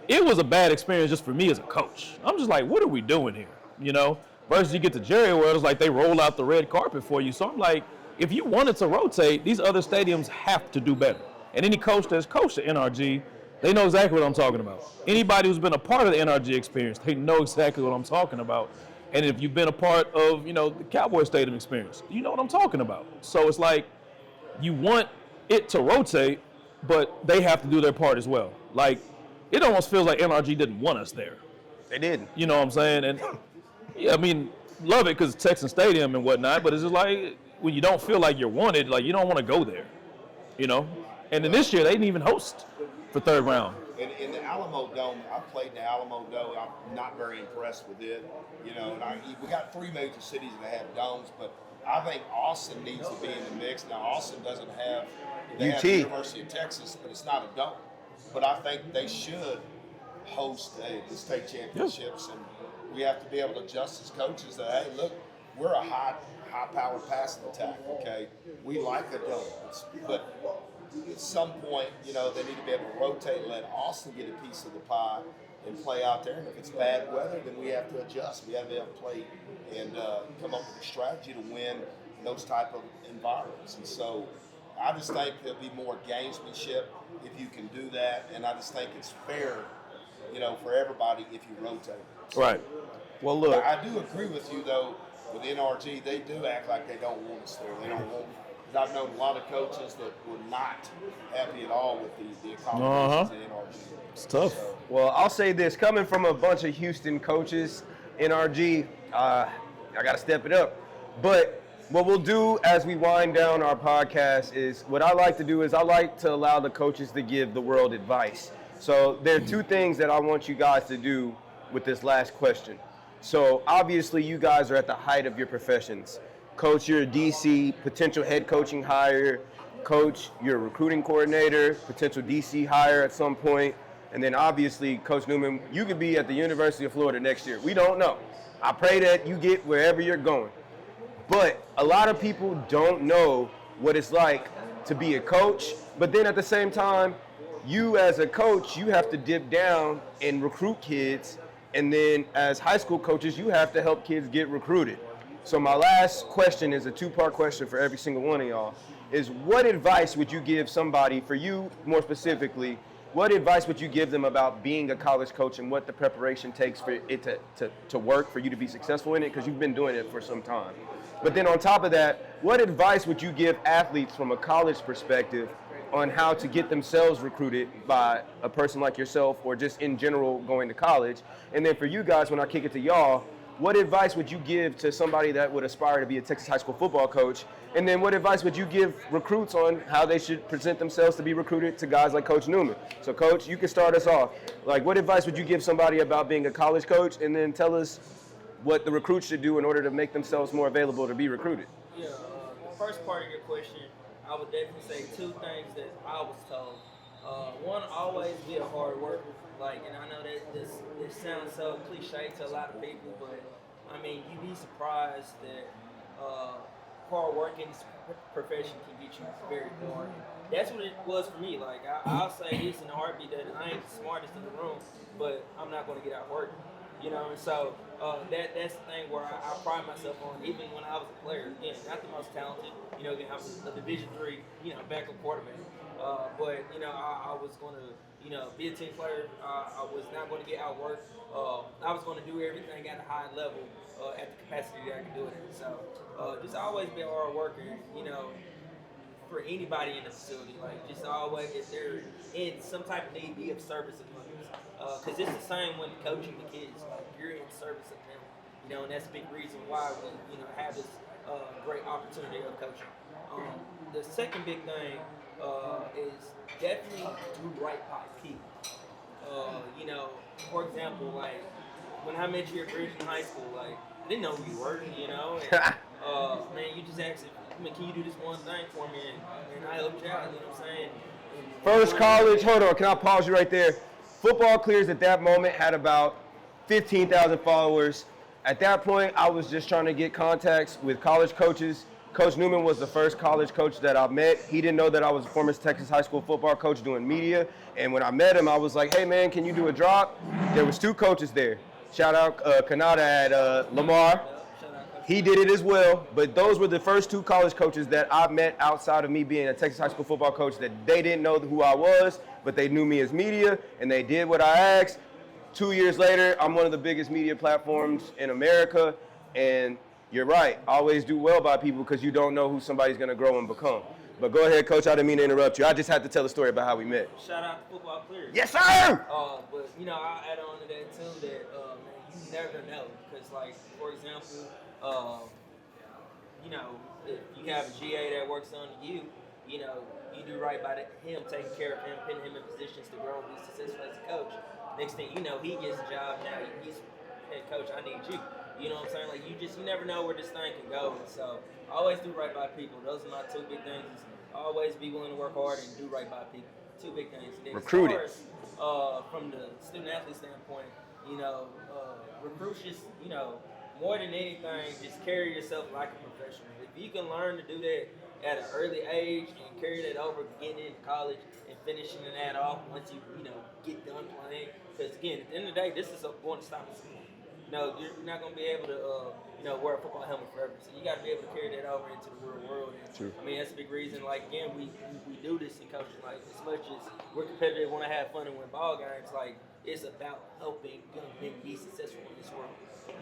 it was a bad experience just for me as a coach. I'm just like, what are we doing here? Versus you get to Jerry World, it's like they roll out the red carpet for you. So I'm like, if you wanted to rotate, these other stadiums have to do better. And any coach that's coached at NRG, they know exactly what I'm talking about. Anybody who's been a part of the NRG experience, they know exactly what I'm talking about. And if you've been a part of, the Cowboy Stadium experience, you know what I'm talking about. So it's like, you want it to rotate, but they have to do their part as well. Like, it almost feels like NRG didn't want us there. They didn't. You know what I'm saying? And yeah, I mean, love it because it's Texan Stadium and whatnot, but it's just like, when you don't feel like you're wanted, like, you don't want to go there, And then this year, they didn't even host for 3rd round. In the Alamo Dome, I played in the Alamo Dome. I'm not very impressed with it. And we got 3 major cities that have domes, but I think Austin needs to be in the mix. Now, Austin doesn't have, they have UT. the University of Texas, but it's not a dome. But I think they should host the state championships, and we have to be able to adjust as coaches that, hey, look, we're a high-powered passing attack, okay? We like a dome, but at some point, you know, they need to be able to rotate, let Austin get a piece of the pie and play out there. And if it's bad weather, then we have to adjust. We have to be able to play and come up with a strategy to win in those type of environments. And so I just think there'll be more gamesmanship if you can do that. And I just think it's fair, you know, for everybody if you rotate. Right. Well, look. But I do agree with you, though, with NRG, they do act like they don't want us there. They don't want. Because I've known a lot of coaches that were not happy at all with the accommodations at NRG. It's tough. So, Well, I'll say this: coming from a bunch of Houston coaches, NRG, I got to step it up. But what we'll do as we wind down our podcast is, what I like to do is I like to allow the coaches to give the world advice. So there are two things that I want you guys to do with this last question. So obviously you guys are at the height of your professions. Coach, you're a DC, potential head coaching hire. Coach, you're a recruiting coordinator, potential DC hire at some point. And then obviously, Coach Newman, you could be at the University of Florida next year. We don't know. I pray that you get wherever you're going. But a lot of people don't know what it's like to be a coach. But then at the same time, you as a coach, you have to dip down and recruit kids. And then as high school coaches, you have to help kids get recruited. So my last question is a two-part question for every single one of y'all, is what advice would you give somebody, for you more specifically, what advice would you give them about being a college coach and what the preparation takes for it to work, for you to be successful in it, because you've been doing it for some time? But then on top of that, what advice would you give athletes from a college perspective on how to get themselves recruited by a person like yourself, or just in general going to college? And then for you guys, when I kick it to y'all, what advice would you give to somebody that would aspire to be a Texas high school football coach? And then what advice would you give recruits on how they should present themselves to be recruited to guys like Coach Newman? So Coach, you can start us off. Like, what advice would you give somebody about being a college coach? And then tell us what the recruits should do in order to make themselves more available to be recruited. Yeah, the first part of your question, I would definitely say two things that I was told. One, always be a hard worker. Like, and I know that this sounds so cliche to a lot of people, but I mean, you'd be surprised that hard work in this profession can get you very far. That's what it was for me. Like, I'll say this in a heartbeat, that I ain't the smartest in the room, but I'm not going to get out work. You know, and so that's the thing where I pride myself on, even when I was a player. Again, not the most talented. You know, again, I was a Division III, backup quarterback. But I was going to, be a team player. I was not going to get outworked. I was going to do everything at a high level at the capacity that I could do it in. So just always be a hard worker. For anybody in the facility, like, just always, if they're in some type of need, be of service of others. Because it's the same when coaching the kids. Like, you're in service of them. And that's a big reason why we, have this great opportunity of coaching. The second big thing is definitely do right by people. For example, like, when I met you at Bridgeton High School, like, I didn't know who you were, and, man, you just asked, can you do this one thing for me? And I helped you out, you know what I'm saying? First college, hold on, can I pause you right there? Football Clears at that moment had about 15,000 followers. At that point, I was just trying to get contacts with college coaches. Coach Newman was the first college coach that I met. He didn't know that I was a former Texas high school football coach doing media. And when I met him, I was like, hey man, can you do a drop? There was two coaches there. Shout out Kanata at Lamar. He did it as well, but those were the first two college coaches that I met outside of me being a Texas high school football coach, that they didn't know who I was, but they knew me as media, and they did what I asked. 2 years later, I'm one of the biggest media platforms in America, and you're right, always do well by people, because you don't know who somebody's going to grow and become. But go ahead, Coach, I didn't mean to interrupt you. I just had to tell a story about how we met. Shout out to Football Clears. Yes, sir! But, I'll add on to that, too, that, man, you never know, because, like, for example, if you have a GA that works under you, you do right by him, taking care of him, putting him in positions to grow and be successful as a coach. Next thing you know, he gets a job now. He's hey, coach, I need you. You know what I'm saying? Like, you never know where this thing can go. And so I always do right by people. Those are my two big things. Is always be willing to work hard and do right by people. Two big things. And then Recruiting. as far as, from the student-athlete standpoint, recruits just, more than anything, just carry yourself like a professional. If you can learn to do that at an early age and carry that over, getting into college and finishing that off once you get done playing. Because again, at the end of the day, this is going to stop at school. You're not going to be able to, wear a football helmet forever. So you got to be able to carry that over into the real world. And, True. I mean, that's a big reason. Like, again, we do this in coaching. Like, as much as we're competitive, want to have fun and win ball games, like, it's about helping young men be successful in this world.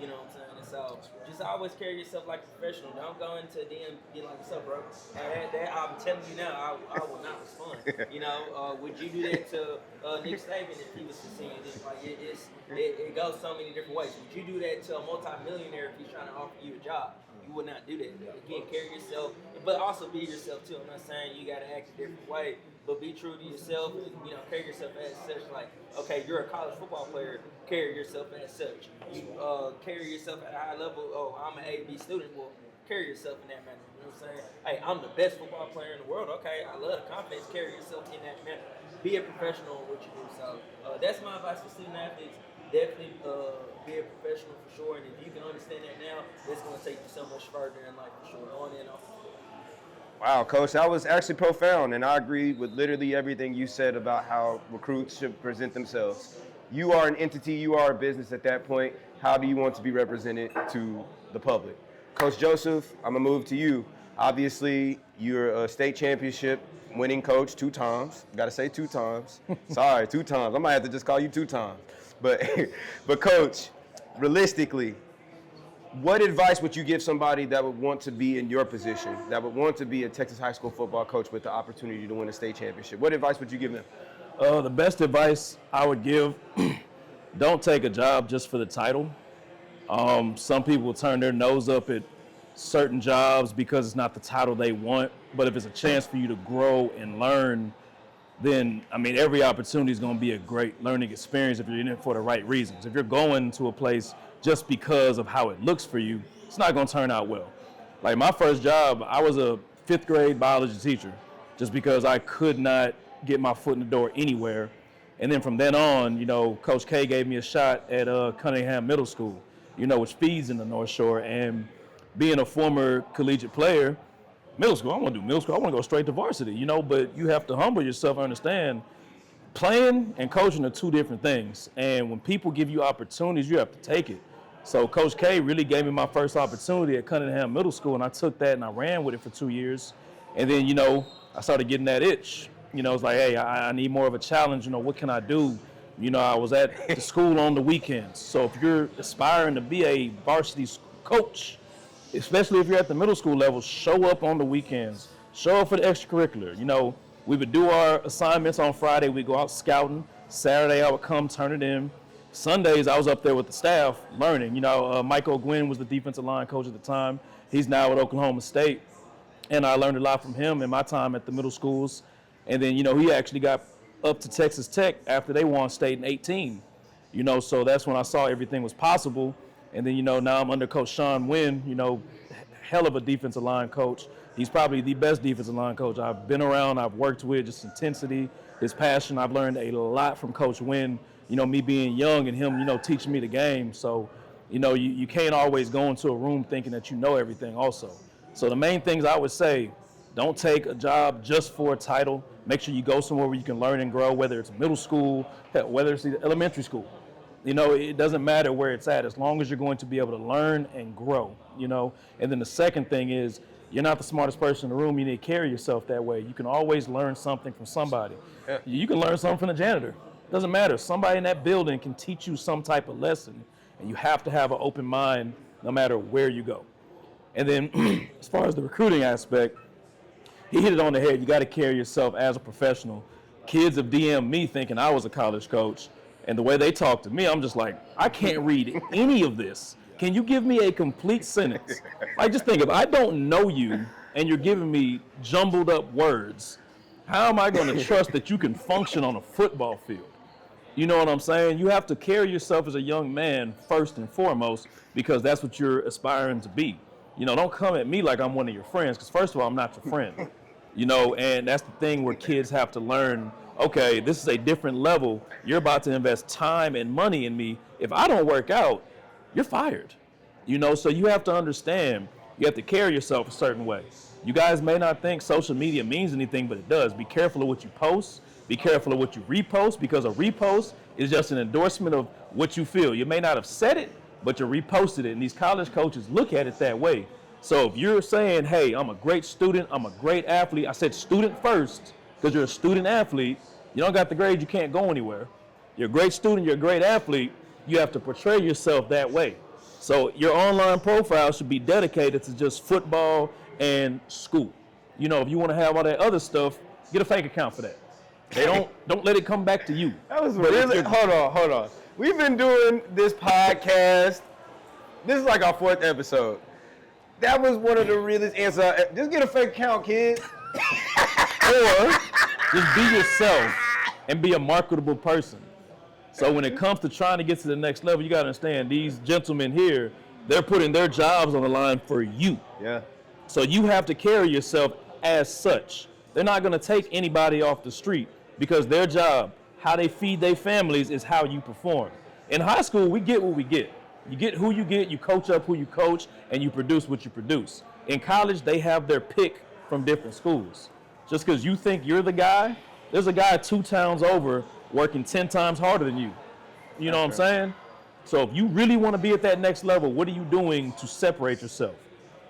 You know what I'm saying? And so just always carry yourself like a professional. Don't go into DM get like, what's up, bro? That I'm telling you now, I will not respond. Would you do that to Nick Saban if he was to see you? Like, it goes so many different ways. Would you do that to a multi-millionaire if he's trying to offer you a job? You would not do that. Again, carry yourself, but also be yourself too. I'm not saying you got to act a different way, but be true to yourself and carry yourself as such. Like, okay, you're a college football player, carry yourself as such. You carry yourself at a high level. Oh, I'm an A/B student. Well, carry yourself in that manner. You know what I'm saying? Hey, I'm the best football player in the world. Okay, I love the confidence. Carry yourself in that manner. Be a professional in what you do. So that's my advice for student athletes. Definitely be a professional for sure. And if you can understand that now, that's going to take you so much further in life for sure. On and off the field. Wow, Coach, that was actually profound, and I agree with literally everything you said about how recruits should present themselves. You are an entity, you are a business at that point. How do you want to be represented to the public? Coach Joseph, I'm going to move to you. Obviously, you're a state championship winning coach 2 times. Got to say 2 times. Sorry, 2 times. I might have to just call you 2 times. But Coach, realistically, what advice would you give somebody that would want to be in your position, that would want to be a Texas high school football coach with the opportunity to win a state championship? What advice would you give them? The best advice I would give, don't take a job just for the title. Some people will turn their nose up at certain jobs because it's not the title they want. But if it's a chance for you to grow and learn, then, every opportunity is going to be a great learning experience if you're in it for the right reasons. If you're going to a place just because of how it looks for you, it's not going to turn out well. Like my first job, I was a 5th grade biology teacher just because I could not get my foot in the door anywhere. And then from then on, Coach K gave me a shot at Cunningham Middle School, which feeds in the North Shore. And being a former collegiate player, middle school, I want to do middle school. I want to go straight to varsity, but you have to humble yourself and understand playing and coaching are 2 different things. And when people give you opportunities, you have to take it. So Coach K really gave me my first opportunity at Cunningham Middle School, and I took that and I ran with it for 2 years. And then, I started getting that itch. It's like, hey, I need more of a challenge. What can I do? I was at the school on the weekends. So if you're aspiring to be a varsity coach, especially if you're at the middle school level, show up on the weekends. Show up for the extracurricular. We would do our assignments on Friday. We'd go out scouting. Saturday, I would come turn it in. Sundays, I was up there with the staff learning. Michael Gwynn was the defensive line coach at the time. He's now at Oklahoma State. And I learned a lot from him in my time at the middle schools. And then, he actually got up to Texas Tech after they won state in 18. So that's when I saw everything was possible. And then, now I'm under Coach Sean Wynn, hell of a defensive line coach. He's probably the best defensive line coach I've been around, I've worked with, just intensity, his passion. I've learned a lot from Coach Wynn, me being young and him, teaching me the game. So, you can't always go into a room thinking that you know everything also. So the main things I would say, don't take a job just for a title. Make sure you go somewhere where you can learn and grow, whether it's middle school, whether it's elementary school. It doesn't matter where it's at as long as you're going to be able to learn and grow, And then the second thing is you're not the smartest person in the room. You need to carry yourself that way. You can always learn something from somebody. Yeah. You can learn something from the janitor. Doesn't matter. Somebody in that building can teach you some type of lesson, and you have to have an open mind no matter where you go. And then as far as the recruiting aspect, he hit it on the head. You got to carry yourself as a professional. Kids have DM'd me thinking I was a college coach. And the way they talk to me, I'm just like, I can't read any of this. Can you give me a complete sentence? Like, just think of it. I don't know you, and you're giving me jumbled up words. How am I going to trust that you can function on a football field? You know what I'm saying? You have to carry yourself as a young man first and foremost because that's what you're aspiring to be. You know, don't come at me like I'm one of your friends because first of all, I'm not your friend. You know, and that's the thing where kids have to learn, okay, this is a different level. You're about to invest time and money in me. If I don't work out, you're fired. You know, so you have to understand, you have to carry yourself a certain way. You guys may not think social media means anything, but it does. Be careful of what you post. Be careful of what you repost because a repost is just an endorsement of what you feel. You may not have said it, but you reposted it. And these college coaches look at it that way. So if you're saying, hey, I'm a great student, I'm a great athlete, I said student first because you're a student athlete. You don't got the grade, you can't go anywhere. You're a great student, you're a great athlete. You have to portray yourself that way. So your online profile should be dedicated to just football and school. You know, if you want to have all that other stuff, get a fake account for that. They don't let it come back to you. That was really, hold on. We've been doing this podcast. This is like our 4th episode. That was one of the realest answers. Just get a fake account, kid. Or just be yourself and be a marketable person. So when it comes to trying to get to the next level, you got to understand these gentlemen here, they're putting their jobs on the line for you. Yeah. So you have to carry yourself as such. They're not going to take anybody off the street because their job, how they feed their families is how you perform. In high school, we get what we get. You get who you get, you coach up who you coach, and you produce what you produce. In college, they have their pick from different schools. Just because you think you're the guy, there's a guy 2 towns over working 10 times harder than you. You know what I'm saying? So if you really want to be at that next level, what are you doing to separate yourself?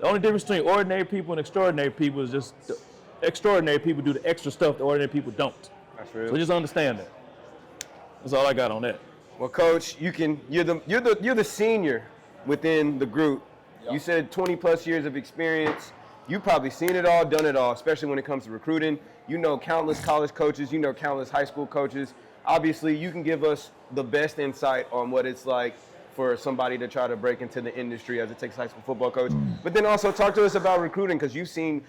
The only difference between ordinary people and extraordinary people is just the extraordinary people do the extra stuff the ordinary people don't. That's real. So just understand that. That's all I got on that. Well, Coach, you're the senior within the group. Yep. You said 20 plus years of experience. You've probably seen it all, done it all, especially when it comes to recruiting. You know countless college coaches, you know countless high school coaches. Obviously, you can give us the best insight on what it's like for somebody to try to break into the industry as a Texas high school football coach. But then also talk to us about recruiting because you've seen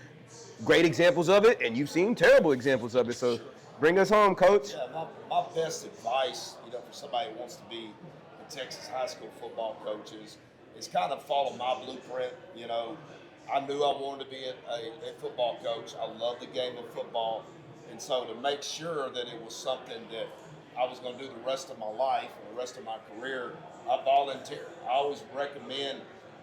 great examples of it and you've seen terrible examples of it. So bring us home, Coach. Yeah, my best advice, for somebody who wants to be a Texas high school football coach is kind of follow my blueprint. I knew I wanted to be a football coach. I love the game of football. And so to make sure that it was something that I was going to do the rest of my life and the rest of my career, I volunteered. I always recommend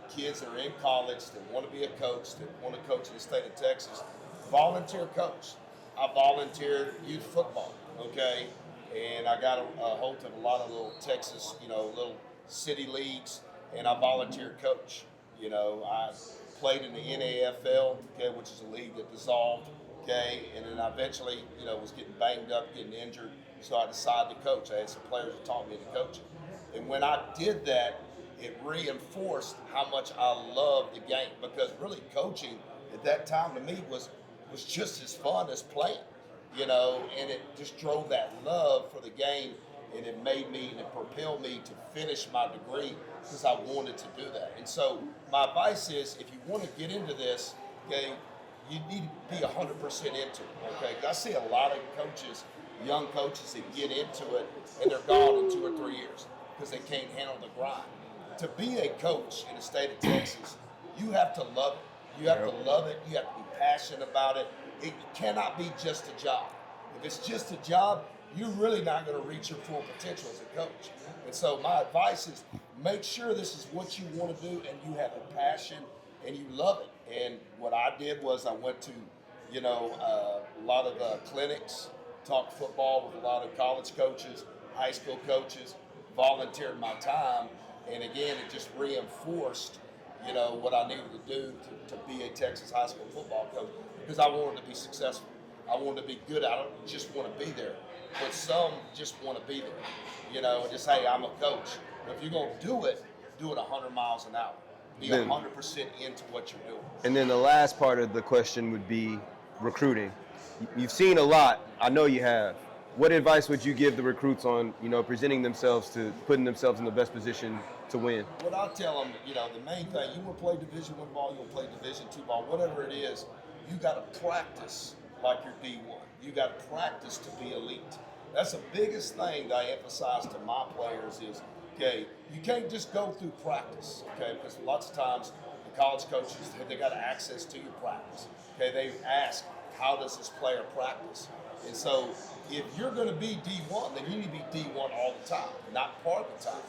kids that are in college that want to be a coach, that want to coach in the state of Texas, volunteer coach. I volunteered youth football, okay? And I got a hold of a lot of little Texas, little city leagues, and I volunteered coach. I played in the NAFL, okay, which is a league that dissolved, okay, and then I eventually, was getting banged up, getting injured, so I decided to coach. I had some players that taught me to coach. And when I did that, it reinforced how much I loved the game, because really coaching at that time to me was just as fun as playing, and it just drove that love for the game, and it made me and it propelled me to finish my degree because I wanted to do that. And so my advice is, if you want to get into this, okay, you need to be 100% into it, okay? 'Cause I see a lot of coaches, young coaches that get into it and they're gone in 2 or 3 years because they can't handle the grind. To be a coach in the state of Texas, you have to love it. You have to love it. You have to be passionate about it. It cannot be just a job. If it's just a job, you're really not going to reach your full potential as a coach. And so my advice is make sure this is what you want to do and you have a passion and you love it. And what I did was I went to, a lot of clinics, talked football with a lot of college coaches, high school coaches, volunteered my time. And again, it just reinforced, what I needed to do to be a Texas high school football coach, because I wanted to be successful. I wanted to be good. I don't just want to be there, but some just want to be there, and just, hey, I'm a coach. But if you're going to do it 100 miles an hour. Be 100% into what you're doing. And then the last part of the question would be recruiting. You've seen a lot. I know you have. What advice would you give the recruits on, presenting themselves to putting themselves in the best position to win? What I tell them, the main thing, you want to play Division I ball, you want to play Division II ball, whatever it is, you got to practice like you're D1. You got to practice to be elite. That's the biggest thing that I emphasize to my players is, okay, you can't just go through practice, okay, because lots of times the college coaches, they got access to your practice. Okay, they ask, how does this player practice? And so if you're going to be D1, then you need to be D1 all the time, not part of the time.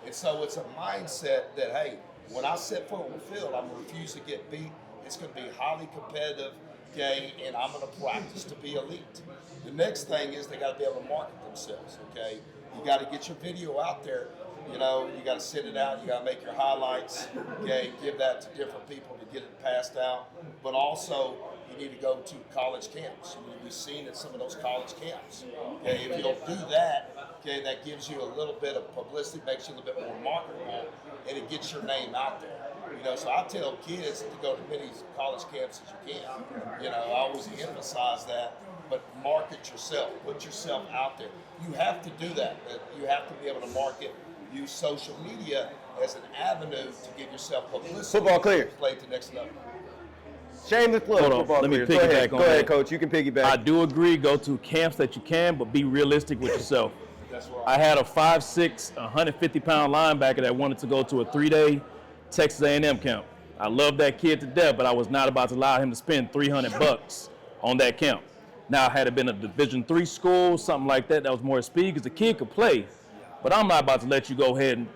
And so it's a mindset that, hey, when I set foot on the field, I'm going to refuse to get beat. It's going to be highly competitive, okay, and I'm going to practice to be elite. The next thing is they got to be able to market themselves, okay? You got to get your video out there. You know, you got to send it out. You got to make your highlights, okay? Give that to different people to get it passed out. But also, you need to go to college camps. You need to be seen at some of those college camps. Okay, if you'll do that, okay, that gives you a little bit of publicity, makes you a little bit more marketable, and it gets your name out there. You know, so I tell kids to go to many college camps as you can. You know, I always emphasize that, but market yourself, put yourself out there. You have to do that. You have to be able to market. Use social media as an avenue to give yourself publicity. Football clear. Play at the next level. Shameless plug. Hold on, Football let me clear. piggyback Go on ahead, that. Coach. You can piggyback. I do agree, go to camps that you can, but be realistic with yourself. That's right. I had a 5'6", 150-pound linebacker that wanted to go to a 3-day Texas A&M camp. I love that kid to death, but I was not about to allow him to spend $300 on that camp. Now, had it been a Division III school, something like that, that was more speed, because the kid could play, but I'm not about to let you go ahead and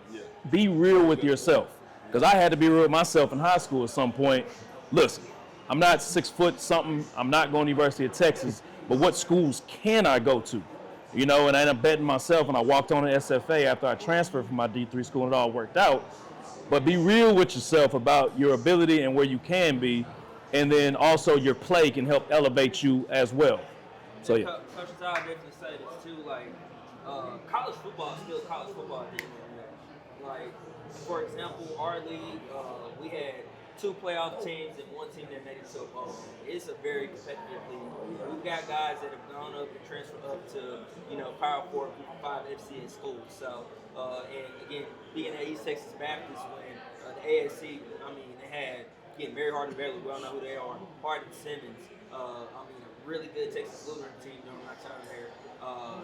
be real with yourself. Because I had to be real with myself in high school at some point. Listen, I'm not 6 foot something, I'm not going to University of Texas, but what schools can I go to? You know, and I ended up betting myself, and I walked on an SFA after I transferred from my D3 school, and it all worked out. But be real with yourself about your ability and where you can be, and then also your play can help elevate you as well. So yeah. Coach, I definitely say this too. Like, college football is still college football at the end of the day. Like, for example, our league, we had 2 playoff teams and 1 team that made it to a bowl. It's a very competitive league. We've got guys that have gone up and transferred up to, you know, Power 4, 5 FCS schools. So, and again, being at East Texas Baptist when the ASC, I mean, they had, again, Mary Hardin Bailey, we all know who they are, Hardin Simmons, I mean, a really good Texas Lutheran team during my time there.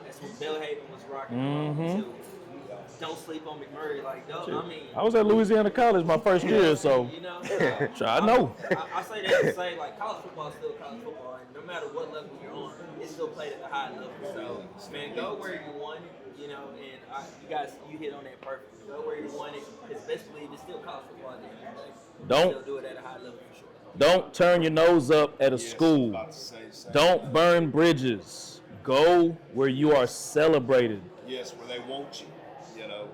That's when Bellhaven was rocking too. Don't sleep on McMurray, like, I mean, I was at Louisiana College my first year, so you know, I know. I say that to say, like, college football is still college football, and no matter what level you're on, it's still played at a high level. So, man, go where you want it, you know, and you guys, you hit on that perfect. Go where you want it, because best believe it's still college football at the end of the day. Don't Still do it at a high level for sure. Don't turn your nose up at a school. About to say the same Don't thing. burn bridges. Go where you are celebrated. Yes, where they want you. You know.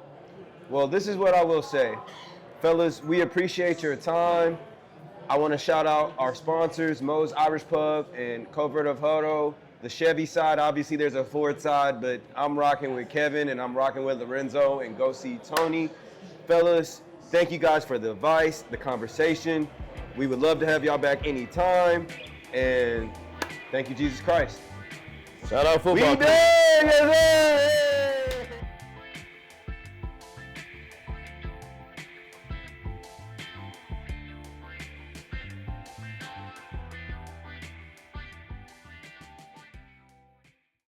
Well, this is what I will say. Fellas, we appreciate your time. I want to shout out our sponsors, Moe's Irish Pub and Covert of Horo. The Chevy side, obviously there's a Ford side, but I'm rocking with Kevin and I'm rocking with Lorenzo, and go see Tony. Fellas, thank you guys for the advice, the conversation. We would love to have y'all back anytime. And thank you, Jesus Christ. Shout out football. We did! Yes, sir!